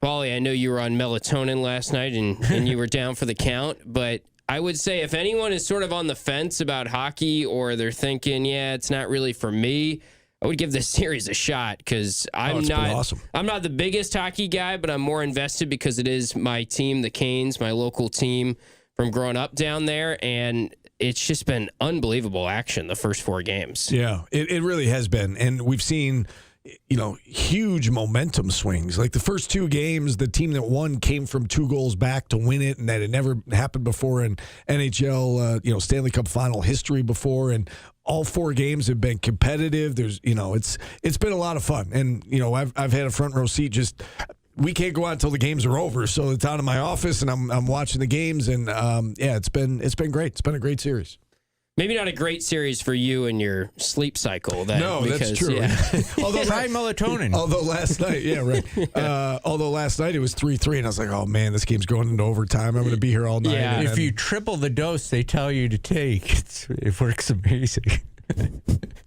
Paulie, I know you were on melatonin last night and you were down for the count, but I would say if anyone is sort of on the fence about hockey, or they're thinking, it's not really for me, I would give this series a shot, because I'm not the biggest hockey guy, but I'm more invested because it is my team, the Canes, my local team from growing up down there, and it's just been unbelievable action the first 4 games. Yeah, it really has been, and we've seen huge momentum swings. Like the first 2 games, the team that won came from 2 goals back to win it, and that had never happened before in NHL, Stanley Cup final history before. And all 4 games have been competitive. There's, it's been a lot of fun. And, I've had a front row seat. Just we can't go out until the games are over, so it's out of my office, and I'm watching the games. And it's been great. It's been a great series. Maybe not a great series for you and your sleep cycle. That's true. Yeah. Although try melatonin. Although last night, although last night it was 3-3, and I was like, oh man, this game's going into overtime. I'm going to be here all night. Yeah. If you triple the dose they tell you to take, it works amazing.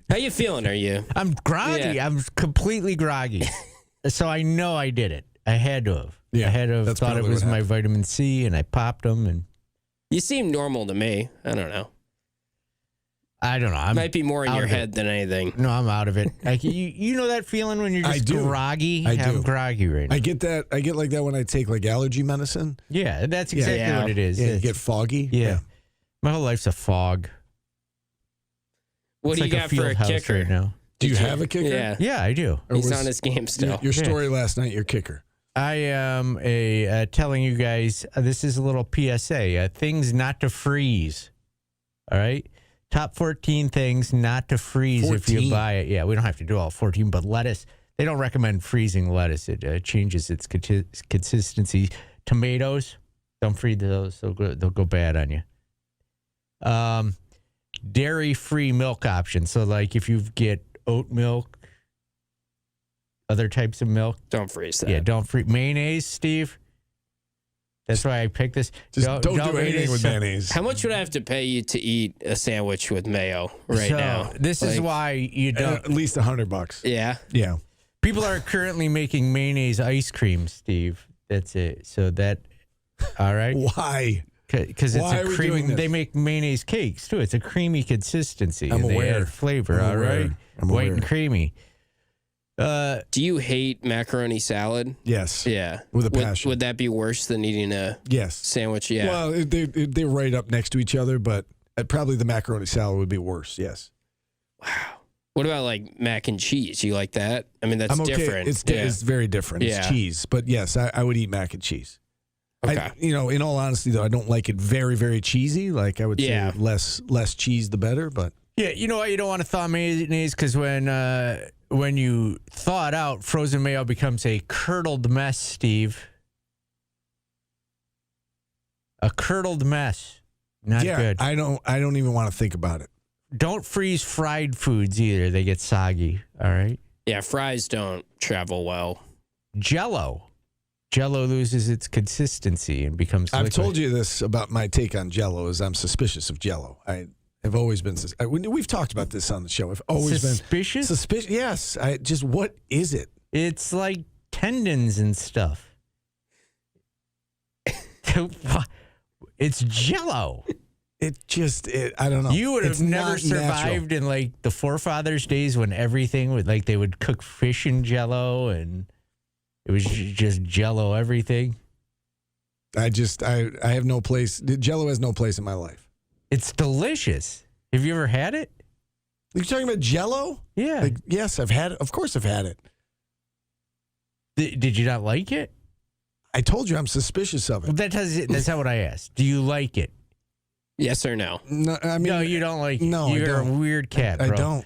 How you feeling? Are you? I'm groggy. Yeah. I'm completely groggy. So I know I did it. I had to have. Yeah, I had to have that's thought it probably was what my happened. vitamin C, and I popped them. And You seem normal to me. I don't know. I don't know. I Might be more in your head than anything. No, I'm out of it. Like you know that feeling when you're just groggy? I do. I'm groggy right now. I get that. I get like that when I take like allergy medicine. Yeah, that's exactly what it is. Yeah, you get foggy. Yeah. My whole life's a fog. What It's do you like got for a field house kicker? right now? Do you have a kicker? Yeah. Yeah, I do. Or He's was on his game still. Your story last night, your kicker. I am telling you guys, this is a little PSA, things not to freeze. All right? Top 14 things not to freeze 14. if you buy it. Yeah, we don't have to do all 14, but lettuce. They don't recommend freezing lettuce. It changes its consistency. Tomatoes, don't freeze those. They'll go bad on you. Dairy-free milk options. So, like, if you get oat milk, other types of milk. Don't freeze that. Yeah, don't freeze. Mayonnaise, Steve. That's why I picked this. Just don't do anything with mayonnaise. How much would I have to pay you to eat a sandwich with mayo now? This is why you don't. At least $100. Yeah. Yeah. People are currently making mayonnaise ice cream, Steve. That's it. So that, all right. Why? Because it's Why a are we cream. doing this? They make mayonnaise cakes too. It's a creamy consistency. I'm and aware. They add flavor. I'm all aware. right. I'm White aware. and creamy. Do you hate macaroni salad? Yes. Yeah. With a passion. Would that be worse than eating a Yes. sandwich? Yeah. Well, they're right up next to each other, but probably the macaroni salad would be worse. Yes. What about like mac and cheese? You like that? I mean, that's I'm okay. different. It's very different. Yeah. It's cheese, but yes, I would eat mac and cheese. Okay. In all honesty, though, I don't like it very, very cheesy. Like I would say, less cheese the better. But Yeah, you know what? You don't want to thaw mayonnaise because when you thaw it out, frozen mayo becomes a curdled mess, Steve. A curdled mess. Not good. I don't even want to think about it. Don't freeze fried foods either. They get soggy. All right. Yeah, fries don't travel well. Jello loses its consistency and becomes liquid. I've told you this about my take on Jell-O. Is I'm suspicious of Jell-O. I've always been. We've talked about this on the show. I've always been suspicious. Yes. What is it? It's like tendons and stuff. It's Jell-O. I don't know. You would have It's never not survived natural. in like the forefathers' days when everything would they would cook fish in Jell-O and it was just Jell-O everything. I have no place. Jell-O has no place in my life. It's delicious. Have you ever had it? You're talking about Jell-O? Yeah. Yes, I've had it. Of course, I've had it. Did you not like it? I told you I'm suspicious of it. Well, that's not what I asked. Do you like it? Yes or no? No, I mean, no, you don't like it. No, You're I don't. a weird cat, bro. I don't.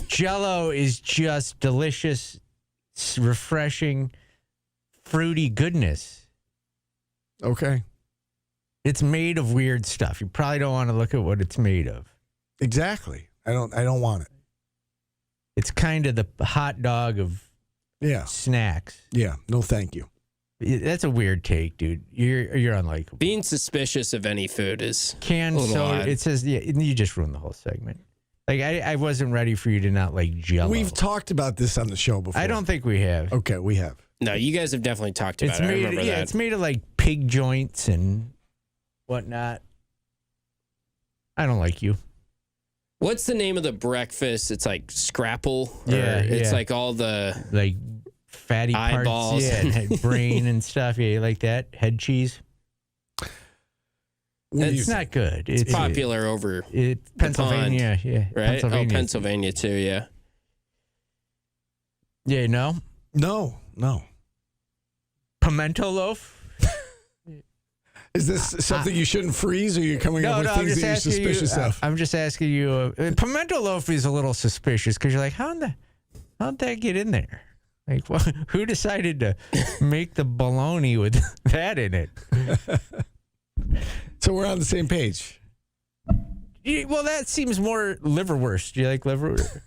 Jell-O is just delicious, refreshing, fruity goodness. Okay. It's made of weird stuff. You probably don't want to look at what it's made of. Exactly. I don't want it. It's kind of the hot dog of snacks. Yeah. No, thank you. That's a weird take, dude. You're unlikable. Being suspicious of any food is canned soda. It says you just ruined the whole segment. Like I wasn't ready for you to not like Jell-O. We've talked about this on the show before. I don't think we have. Okay, we have. No, you guys have definitely talked about It's it. I made. remember that. It's made of like pig joints and whatnot. I don't like you. What's the name of the breakfast? It's like scrapple. Yeah, It's like all the like fatty eyeballs. parts, and brain and stuff. Yeah, you like that head cheese. It's not good. It's popular over Pennsylvania. pond, Yeah, right? Pennsylvania. Oh, Pennsylvania too. Yeah. Yeah, no? No. Pimento loaf? Is this something you shouldn't freeze, or you're coming up with things that you're suspicious of? I'm just asking you. Pimento loaf is a little suspicious because you're like, how'd that get in there? Like, who decided to make the bologna with that in it? So we're on the same page. Well, that seems more liverwurst. Do you like liverwurst?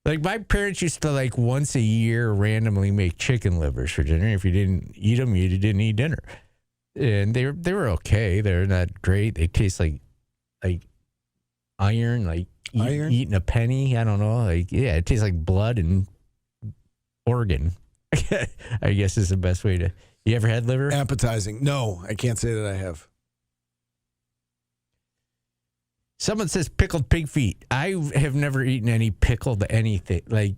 Like, my parents used to, like, once a year randomly make chicken livers for dinner. If you didn't eat them, you didn't eat dinner. And they were okay. They're not great. They taste like iron, like eating a penny. I don't know. Like, yeah, it tastes like blood and organ. I guess is the best way to. You ever had liver? Appetizing. No, I can't say that I have. Someone says pickled pig feet. I have never eaten any pickled anything. Like,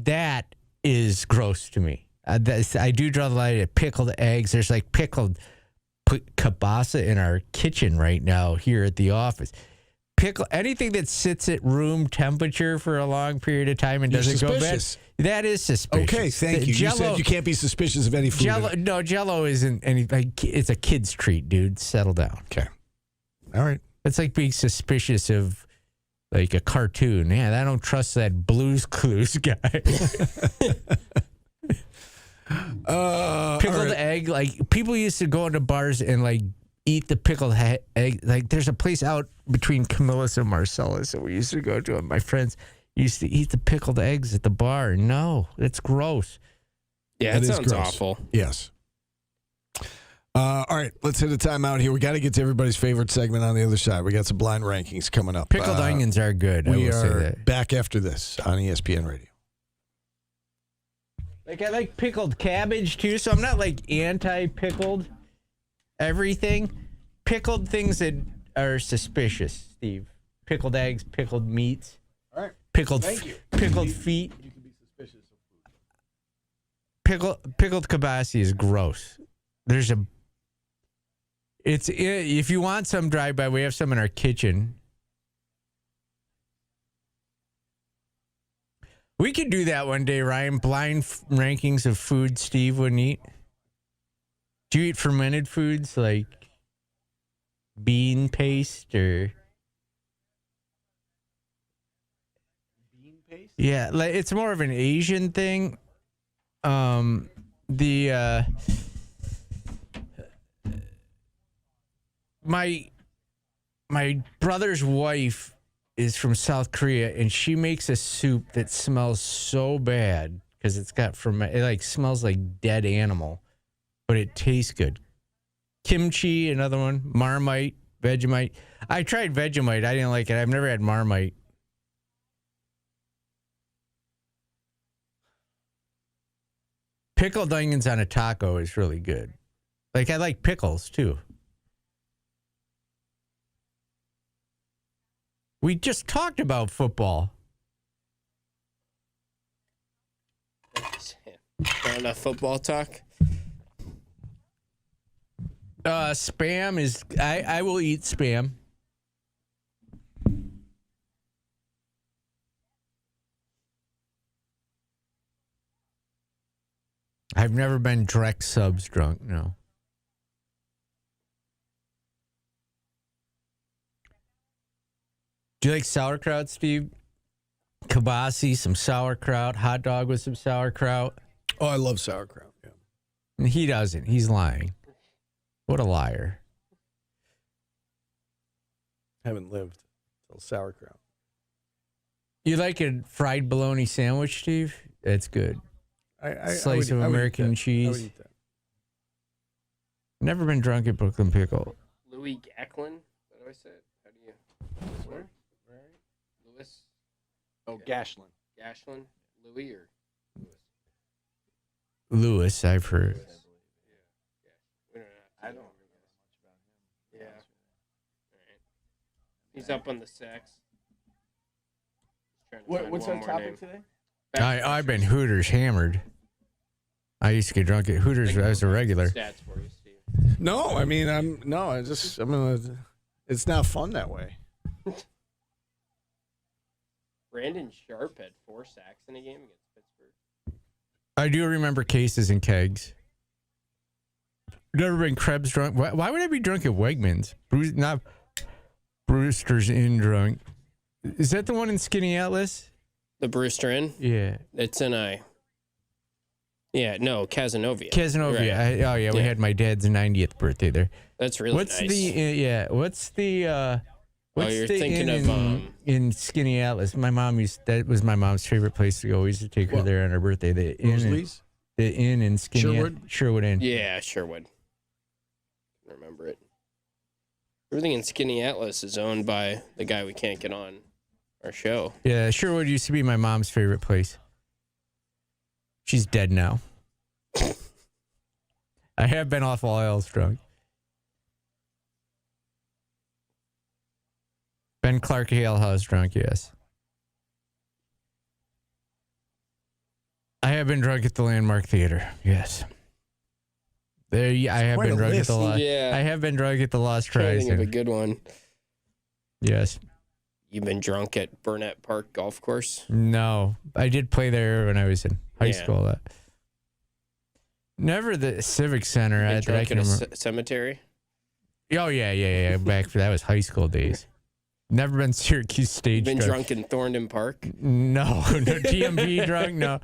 that is gross to me. I do draw the line at pickled eggs. There's like pickled kielbasa in our kitchen right now here at the office. Anything that sits at room temperature for a long period of time and doesn't go bad. That is suspicious. Okay, thank you. You said you can't be suspicious of any food. Jello isn't anything. It's a kid's treat, dude. Settle down. Okay. All right. It's like being suspicious of like a cartoon. Man, I don't trust that Blue's Clues guy. Pickled egg, like people used to go into bars and like eat the pickled egg. Like there's a place out between Camillus and Marcellus that we used to go to, and my friends used to eat the pickled eggs at the bar. No, it's gross. Yeah, it sounds awful. Yes. All right, let's hit a timeout here. We got to get to everybody's favorite segment on the other side. We got some blind rankings coming up. Pickled onions are good. We are back after this on ESPN Radio. Like, I like pickled cabbage, too, so I'm not, like, anti-pickled everything. Pickled things that are suspicious, Steve. Pickled eggs, pickled meats. All right. Pickled feet. You can be suspicious of food. Pickled kielbasa is gross. If you want some drive-by, we have some in our kitchen. We could do that one day, Ryan. Blind rankings of food Steve wouldn't eat. Do you eat fermented foods like bean paste or? Bean paste? Yeah, like it's more of an Asian thing. My brother's wife is from South Korea, and she makes a soup that smells so bad because it's got it like smells like dead animal, but it tastes good. Kimchi, another one. Marmite, Vegemite. I tried Vegemite. I didn't like it. I've never had Marmite. Pickled onions on a taco is really good. Like, I like pickles, too. We just talked about football. Not enough football talk? Spam is... I will eat Spam. I've never been direct subs drunk, no. Do you like sauerkraut, Steve? Kielbasa, some sauerkraut, hot dog with some sauerkraut. Oh, I love sauerkraut, yeah. And he doesn't. He's lying. What a liar. Haven't lived till sauerkraut. You like a fried bologna sandwich, Steve? That's good. Slice of I would American cheese. I would eat that. Never been drunk at Brooklyn Pickle. Louis Gacklin? What do I say? How do you... Where? Louis? Oh, Gashlin. Gashlin? Louis or Louis? Louis, I've heard. I don't know much about him. Yeah. All right. He's up on the sacks. What's our topic today? I've been Hooters hammered. I used to get drunk at Hooters as a regular. Stats for you, Steve. No, I mean it's not fun that way. Brandon Sharp had 4 sacks in a game against Pittsburgh. I do remember cases and kegs. Never been Krebs drunk. Why would I be drunk at Wegmans? Not Brewster's Inn drunk. Is that the one in Skinny Atlas? The Brewster Inn? Yeah. It's in Cazenovia. Cazenovia. Right. We had my dad's 90th birthday there. That's really What's nice. What's the you're the thinking inn of in Skinny Atlas? That was my mom's favorite place to go. We used to take her there on her birthday. The inn in Skinny Sherwood Inn. Yeah, Sherwood. I remember it. Everything in Skinny Atlas is owned by the guy we can't get on our show. Yeah, Sherwood used to be my mom's favorite place. She's dead now. I have been off oils drunk. Ben Clark Ale House drunk, yes. I have been drunk at the Landmark Theater, yes. I have been drunk at the Lost. Yeah. I have been drunk at the Lost Trying to Horizon. think of a good one. Yes. You've been drunk at Burnett Park Golf Course? No, I did play there when I was in high school. Never the Civic Center. Been drunk in a cemetery? Oh yeah. Back for that was high school days. Never been Syracuse stage. Been drunk in Thorndon Park? No DMV drunk. No.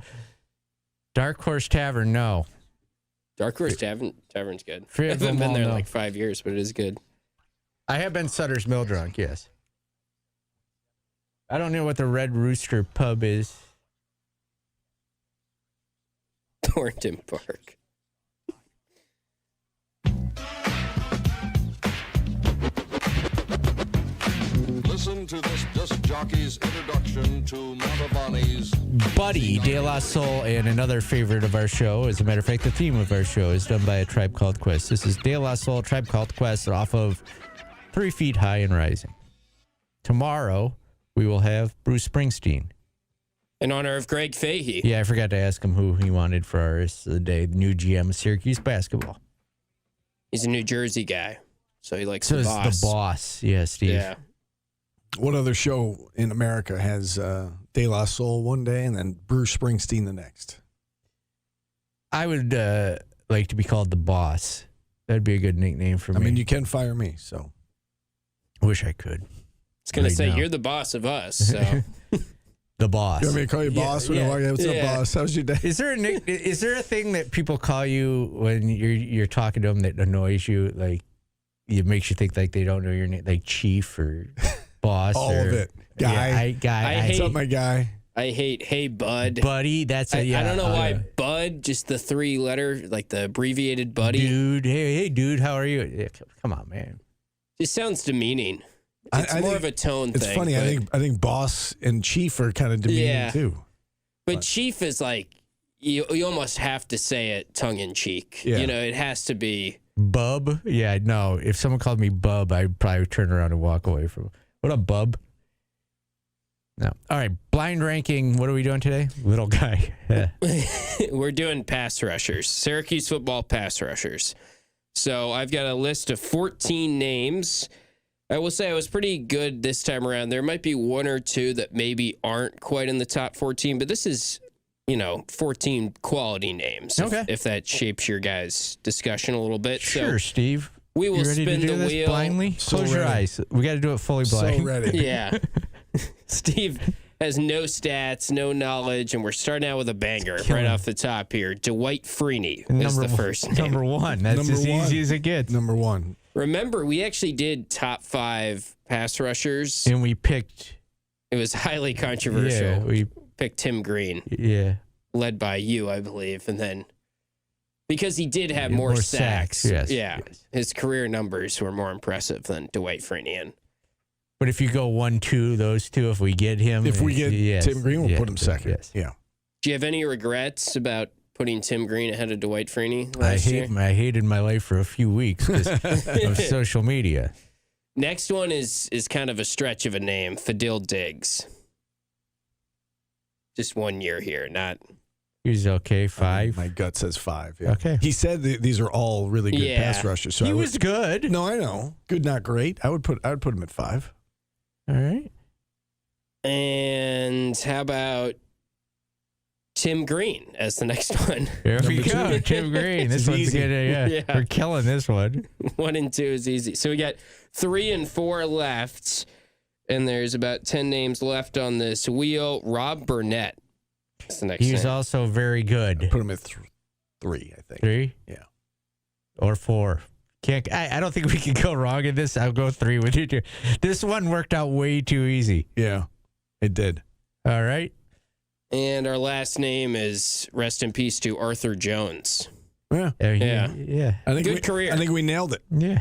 Dark Horse Tavern. No. Dark Horse Tavern's good. I Fayetteville haven't been Mall, there in no. like 5 years, but it is good. I have been Sutter's Mill drunk. Yes. I don't know what the Red Rooster pub is. Thornton Park. Listen to this disc jockey's introduction to Montavani's Buddy, De La Soul, and another favorite of our show. As a matter of fact, the theme of our show is done by A Tribe Called Quest. This is De La Soul, Tribe Called Quest, off of 3 Feet High and Rising. Tomorrow, we will have Bruce Springsteen. In honor of Greg Fahey. Yeah, I forgot to ask him who he wanted for our rest of the day. The new GM of Syracuse basketball. He's a New Jersey guy, so he likes So the is boss. the boss. Yeah, Steve. Yeah. What other show in America has De La Soul one day and then Bruce Springsteen the next? I would like to be called the boss. That'd be a good nickname for me. I mean, you can fire me, so. Wish I could. I was going to Right say, now. you're the boss of us, so. The boss. You want me to call you boss? What's up, boss? How's your day? Is there a thing that people call you when you're talking to them that annoys you? Like, it makes you think like they don't know your name, like chief or boss? All or, of it. Guy. What's up, my guy? I hate, hey, bud. Buddy, that's it. Yeah. I don't know why bud, just the 3-letter, like the abbreviated buddy. Dude, hey, dude, how are you? Yeah, come on, man. Just sounds demeaning. It's more of a tone it's thing. It's funny. I think boss and chief are kind of demeaning too. But chief is like, you almost have to say it tongue in cheek. Yeah. You know, it has to be. Bub? Yeah, no. If someone called me Bub, I'd probably turn around and walk away from him. What up, Bub? No. All right. Blind ranking. What are we doing today? Little guy. Yeah. We're doing pass rushers, Syracuse football pass rushers. So I've got a list of 14 names. I will say I was pretty good this time around. There might be one or two that maybe aren't quite in the top 14, but this is, 14 quality names. Okay. If that shapes your guys' discussion a little bit. Sure, Steve. We will You ready spin to do the this wheel. blindly? So Close your ready. eyes. We got to do it fully blind. So ready. Yeah. Steve has no stats, no knowledge, and we're starting out with a banger right off the top here. Dwight Freeney is the first name. Number one. That's Number as one. easy as it gets. Number one. Remember, we actually did top 5 pass rushers. And we picked. It was highly controversial. Yeah, we picked Tim Green, Yeah. led by you, I believe, and then because he did have more sacks. Yes. Yeah, his career numbers were more impressive than Dwight Freeney. But if you go 1, 2, those two, if we get him. If we get yes, Tim Green, we'll put him second. Yes. Yeah. Do you have any regrets about putting Tim Green ahead of Dwight Freeney last year? I hated my life for a few weeks because of social media. Next one is kind of a stretch of a name, Fadil Diggs. Just 1 year here, not. He's okay, 5. My gut says 5. Yeah. Okay. He said these are all really good pass rushers. So he was good. No, I know. Good, not great. I would put him at 5. All right. And how about Tim Green as the next one. There we go. Tim Green. This one's easy. good. Yeah. We're killing this one. 1 and 2 is easy. So we got 3 and 4 left, and there's about 10 names left on this wheel. Rob Burnett is the next He's name. also very good. Put him at 3, I think. 3? Yeah. Or 4. I don't think we can go wrong in this. I'll go 3 with you. This one worked out way too easy. Yeah, it did. All right. And our last name is, rest in peace to Arthur Jones. Yeah. Yeah. I think Good career. I think we nailed it. Yeah.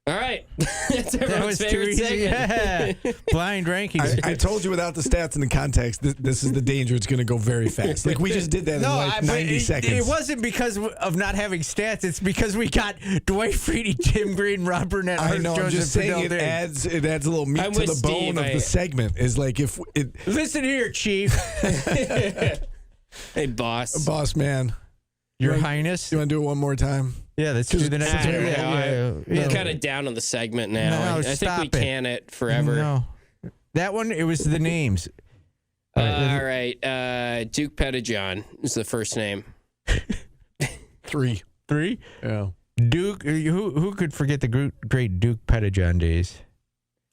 All right. That's That everyone's was too favorite easy. segment. Yeah. Blind rankings. I told you without the stats and the context, this is the danger. It's going to go very fast. Like we just did that in like 90 seconds. It wasn't because of not having stats. It's because we got Dwight Freeney, Tim Green, Rob Burnett, I know. Jones, I'm just and saying Fidel it adds a little meat I'm to with the bone Steve. of the segment. Is like if it. Listen here, Chief. Hey, boss. Boss man. Your Highness. You want to do it one more time? Yeah, let's do the next one. We're kind of down on the segment now. No, I think stop we it. can it forever. No. That one, it was the names. All right. Duke Pettijohn is the first name. 3. 3? Yeah. Duke, who could forget the great Duke Pettijohn days?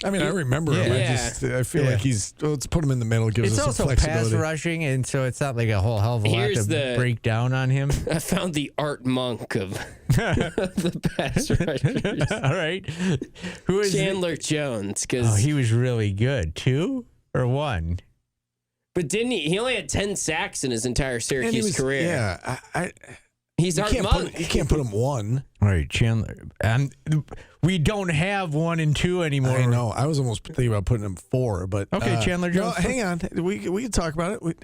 I mean, I remember him. I feel like let's put him in the middle. Gives It's us also some flexibility. pass rushing, and so it's not like a whole hell of a Here's lot to the- break down on him. I found the Art Monk of the pass rushers. All right. Who is Chandler Jones. Oh, he was really good. 2 or 1? But didn't he? He only had 10 sacks in his entire And Syracuse he was, career. Yeah. He's You Art can't Monk. you can't put him 1. All right, Chandler. We don't have 1 and 2 anymore. I know. I was almost thinking about putting him 4, but Okay, Chandler no, Jones. hang on. We can talk about it.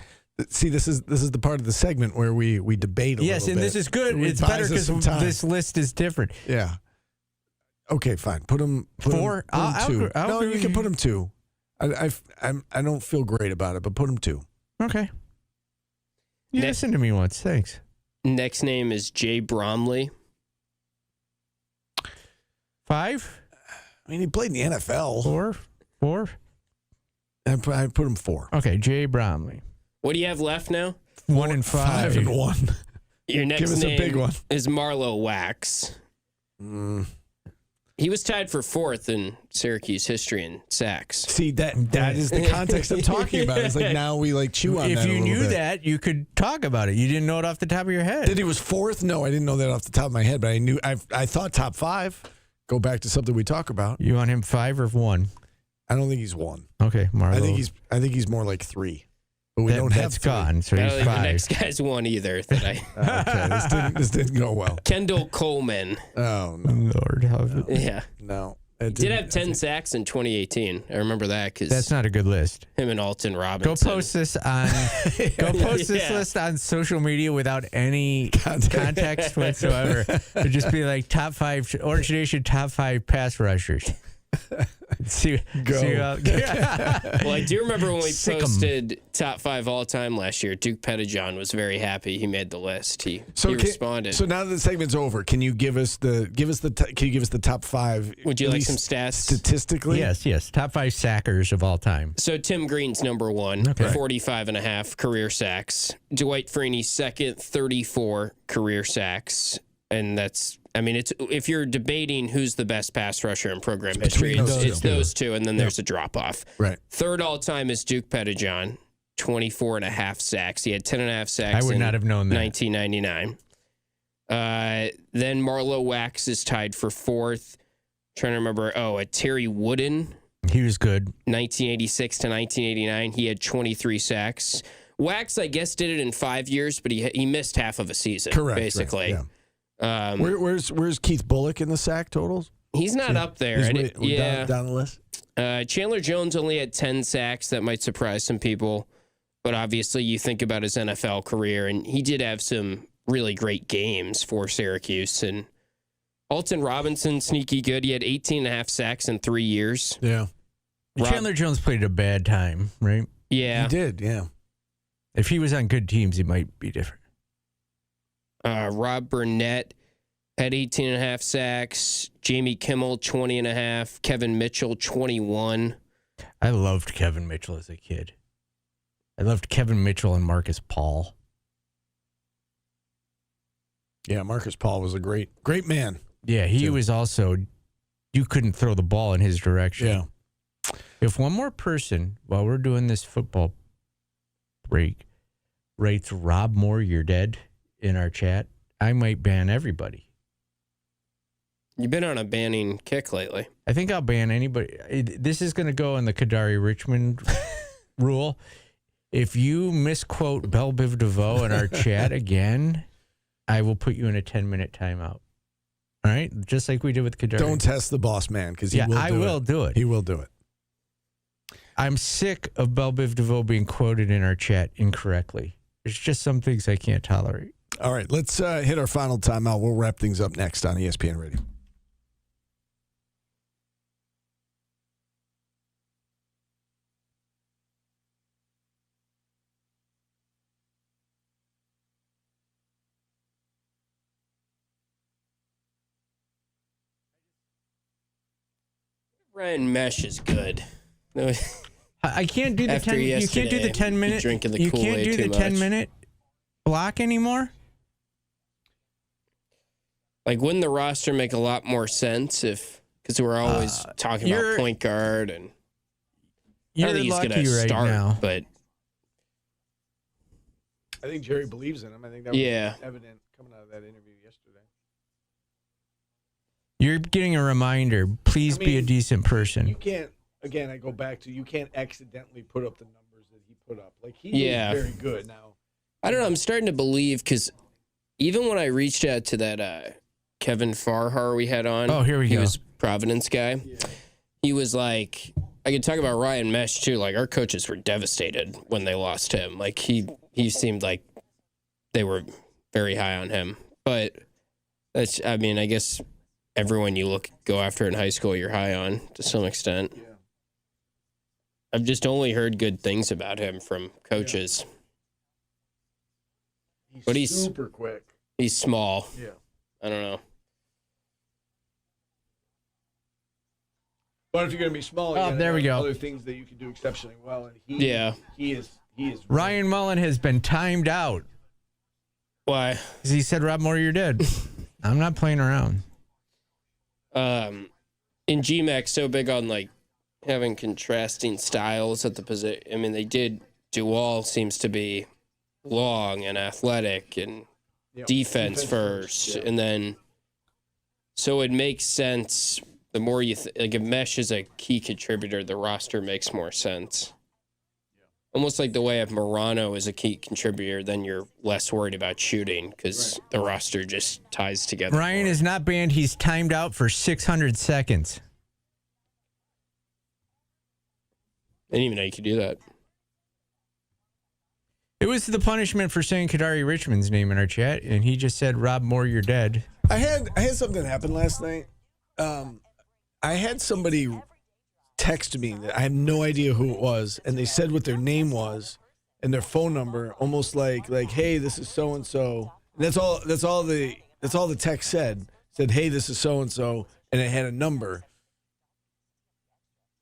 See, this is the part of the segment where we debate a Yes, little and bit. this is good. It It's buys better us because some time. this list is different. Yeah. Okay, fine. Put him 4? Put him 2. I'll No, agree you can with put him 2. I don't feel great about it, but put him 2. Okay. You listened to me once. Thanks. Next name is Jay Bromley. 5? I mean, he played in the NFL. 4? I put him 4. Okay, Jay Bromley. What do you have left now? 1 and 5. 5 and 1. Your next Give us name a big one. is Marlo Wax. He was tied for 4th in Syracuse history in sacks. See, that is the context I'm talking about. It's like now we like chew on If that a you little knew bit. that, you could talk about it. You didn't know it off the top of your head. That he was 4th? No, I didn't know that off the top of my head, but I knew I thought top 5. Go back to something we talk about. You want him 5 or 1? I don't think he's 1. Okay, Marlo. I think he's more like 3. But we don't have that's 3. gone, so I don't he's think the 5. next guy's 1 either. That I Okay, this didn't go well. Kendall Coleman. Oh no, Lord, how Yeah. no. Did have 10 sacks in 202018. I remember that because That's not a good list. him and Alton Go Robinson. post this on. Go post this list on social media without any context whatsoever. It'd just be like top 5 Orange Nation top 5 pass rushers. See how, Well, I do remember when we Sick 'em. posted top 5 all time last year. Duke Pettijohn was very happy. He made the list. He responded. So now that the segment's over, can you give us the top 5? Would you at like least some stats? statistically? Yes. Top 5 sackers of all time. So Tim Green's number 1, Okay. 45.5 career sacks. Dwight Freeney's second, 34 career sacks. And that's, I mean, it's if you're debating who's the best pass rusher in program history, it's those two, and then there's a drop off. Right. Third all time is Duke Pettijohn, 24.5 sacks. He had 10.5 sacks. I would not have known that. 1999. Then Marlo Wax is tied for 4th. Trying to remember. Terry Wooden. He was good. 1986 to 1989. He had 23 sacks. Wax, I guess, did it in 5 years, but he missed half of a season. Correct. Basically. Right, yeah. Where's Keith Bullock in the sack totals? He's not up there. He's down the list. Chandler Jones only had 10 sacks. That might surprise some people. But obviously, you think about his NFL career, and he did have some really great games for Syracuse. And Alton Robinson, sneaky good. He had 18.5 sacks in 3 years. Yeah. Chandler Jones played a bad time, right? Yeah. He did, yeah. If he was on good teams, he might be different. Rob Burnett had 18.5 sacks. Jamie Kimmel, 20.5. Kevin Mitchell, 21. I loved Kevin Mitchell as a kid. I loved Kevin Mitchell and Marcus Paul. Yeah, Marcus Paul was a great man. Yeah, he was also, you couldn't throw the ball in his direction. Yeah. If one more person, while we're doing this football break, writes Rob Moore, you're dead in our chat, I might ban everybody. You've been on a banning kick lately. I think I'll ban anybody. This is going to go in the Kadari Richmond rule. If you misquote Belle Biv DeVoe in our chat again, I will put you in a 10-minute timeout. All right? Just like we did with Kadari. Don't test the boss man because I will do it. He will do it. I'm sick of Belle Biv DeVoe being quoted in our chat incorrectly. There's just some things I can't tolerate. All right, let's hit our final timeout. We'll wrap things up next on ESPN Radio. Ryan Mesh is good. No, I can't do the After 10. You can't do the yesterday, 10-minute. drinking the You Kool-Aid can't do the too much. 10-minute block anymore. Like, wouldn't the roster make a lot more sense because we're always talking about point guard and I You're don't think he's lucky going to right start, now. but I think Jerry believes in him. I think that was evident coming out of that interview yesterday. You're getting a reminder. Please be a decent person. You can't. Again, I go back to you can't accidentally put up the numbers that he put up. Like he is very good now. I don't know. I'm starting to believe because even when I reached out to that Kevin Farhar we had on, here we he go. was Providence guy. Yeah. He was like, I could talk about Ryan Mesh too. Like our coaches were devastated when they lost him. Like he seemed like they were very high on him. But that's, I mean, I guess everyone you go after in high school, you're high on to some extent. Yeah. I've just only heard good things about him from coaches. Yeah. But he's super quick. He's small. Yeah. I don't know. But if you're going to be small, you there we go. Other things that you can do exceptionally well, and he is. Ryan Mullen has been timed out. Why? Because he said, "Rob Moore, you're dead." I'm not playing around. In GMAC, so big on like having contrasting styles at the position. I mean, they did. Duval seems to be long and athletic and defense first, and then so it makes sense. The more you like, if Mesh is a key contributor, the roster makes more sense. Almost like the way if Morano is a key contributor, then you're less worried about shooting because the roster just ties together. Ryan is not banned. He's timed out for 600 seconds. I didn't even know you could do that. It was the punishment for saying Kadari Richmond's name in our chat, and he just said, "Rob Moore, you're dead." I had something happen last night. I had somebody text me that I have no idea who it was, and they said what their name was and their phone number, almost like, "Hey, this is so and so." That's all the text said. Said, "Hey, this is so and so," and it had a number.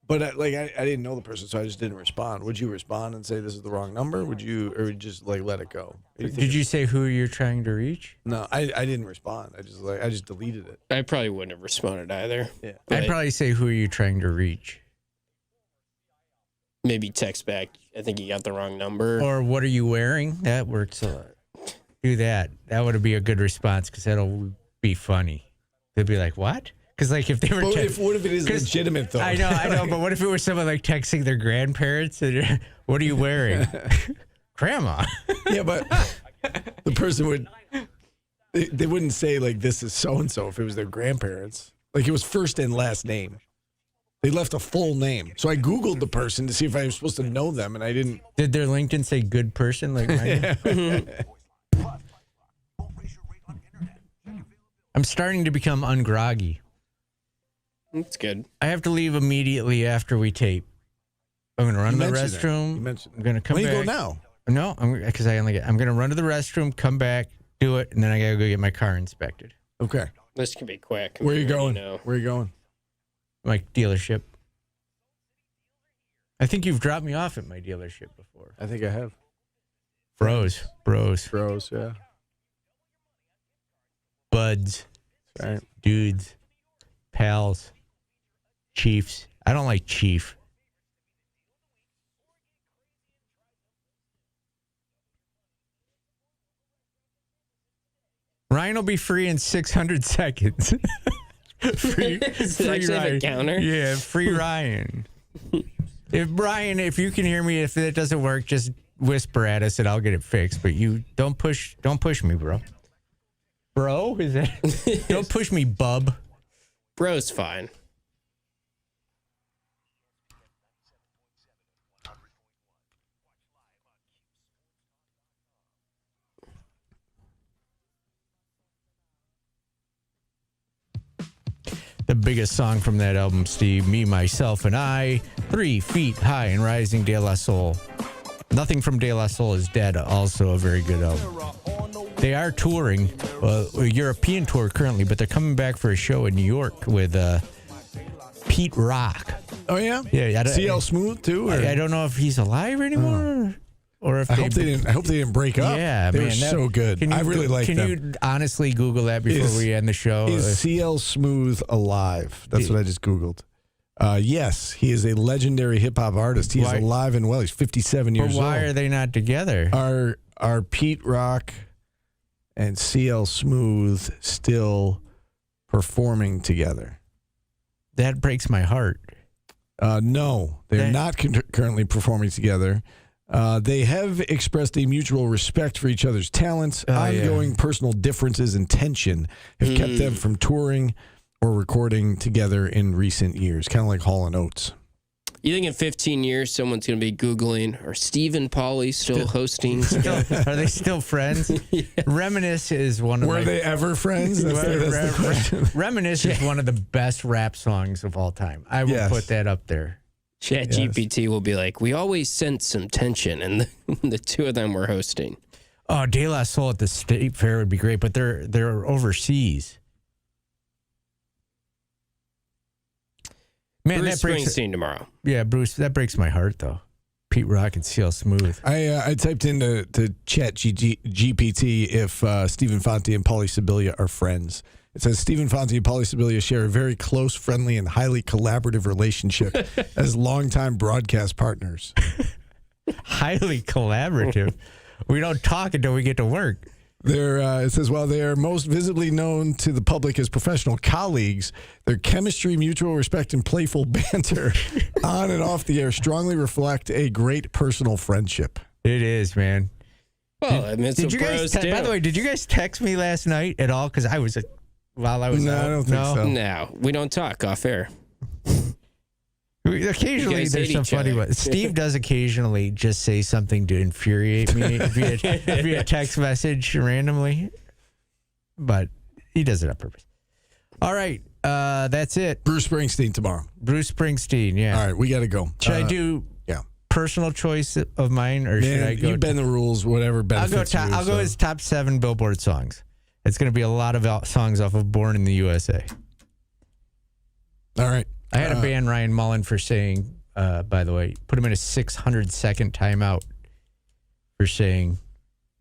But I didn't know the person, so I just didn't respond. Would you respond and say this is the wrong number? Would you, or just like let it go? Did you say who you're trying to reach? No, I didn't respond. I just deleted it. I probably wouldn't have responded either. Yeah, I'd probably say who are you trying to reach? Maybe text back. I think you got the wrong number. Or what are you wearing? That works a lot. Do that. That would be a good response because that'll be funny. They'd be like, "What?" Because like if they were, what if it is legitimate though? I know. But what if it was someone like texting their grandparents? And, "What are you wearing?" "Grandma." Yeah, but the person would. They wouldn't say like this is so and so if it was their grandparents. Like it was first and last name. They left a full name. So I Googled the person to see if I was supposed to know them, and I didn't. Did their LinkedIn say "good person"? Like mine? I'm starting to become ungroggy. That's good. I have to leave immediately after we tape. I'm going to run to the restroom. I'm going to come back. Where you go now? No, because I'm going to run to the restroom, come back, do it, and then I got to go get my car inspected. Okay. This can be quick. Where are you going? Where are you going? My dealership. I think you've dropped me off at my dealership before. I think I have. Bros, yeah. Buds, Right. dudes, pals, chiefs. I don't like chief. Ryan will be free in 600 seconds. free Ryan. A counter? Yeah, free Ryan. If you can hear me, if it doesn't work, just whisper at us and I'll get it fixed. But you don't push me, bro. Bro, is that? Don't push me, bub. Bro's fine. The biggest song from that album, Steve, Me, Myself, and I, 3 Feet High and Rising, De La Soul. Nothing from De La Soul is Dead, also a very good album. They are touring, a European tour currently, but they're coming back for a show in New York with Pete Rock. Oh, yeah? Yeah. CL Smooth, too? Or? I don't know if he's alive anymore. Or if I hope they didn't break up. Yeah, they were so good. I really like them. Can you honestly Google that before we end the show? Is CL Smooth alive? That's what I just Googled. Yes, he is a legendary hip hop artist. He is alive and well. He's 57 years old. But why are they not together? Are Pete Rock and CL Smooth still performing together? That breaks my heart. No, they're not currently performing together. They have expressed a mutual respect for each other's talents. Ongoing personal differences and tension have kept them from touring or recording together in recent years, kind of like Hall & Oates. You think in 15 years someone's going to be Googling, are Steve and Pauly still hosting? Are they still friends? Yeah. Reminisce is one of Were they ever friends? That's the question. Reminisce is one of the best rap songs of all time. I will put that up there. ChatGPT will be like, we always sense some tension, and the two of them were hosting. Oh, De La Soul at the State Fair would be great, but they're overseas. Man, Bruce that breaks Springsteen tomorrow. Yeah, Bruce, that breaks my heart though. Pete Rock and CL Smooth. I typed into ChatGPT if Stephen Fonte and Pauly Sibilia are friends. It says Stephen Fonte and Pauly Sibilia share a very close, friendly, and highly collaborative relationship as longtime broadcast partners. Highly collaborative. We don't talk until we get to work. It says, while they are most visibly known to the public as professional colleagues, their chemistry, mutual respect, and playful banter on and off the air strongly reflect a great personal friendship. It is, man. Well, I mean, it's did you guys by the way, did you guys text me last night at all? Because I was while I was no, out. I don't think so. No, we don't talk off air. Occasionally, there's some funny ones. Steve does occasionally just say something to infuriate me via text message randomly, but he does it on purpose. All right, that's it. Bruce Springsteen tomorrow. Bruce Springsteen, yeah. All right, we got to go. Should I do personal choice of mine, or should I go? You bend the rules, whatever benefits you. I'll go his top 7 Billboard songs. It's going to be a lot of songs off of Born in the USA. All right. I had to ban Ryan Mullen for saying, by the way, put him in a 600-second timeout for saying,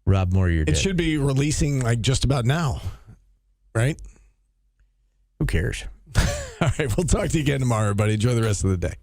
Rob Moore, you're dead. It should be releasing like just about now, right? Who cares? All right, we'll talk to you again tomorrow, everybody. Enjoy the rest of the day.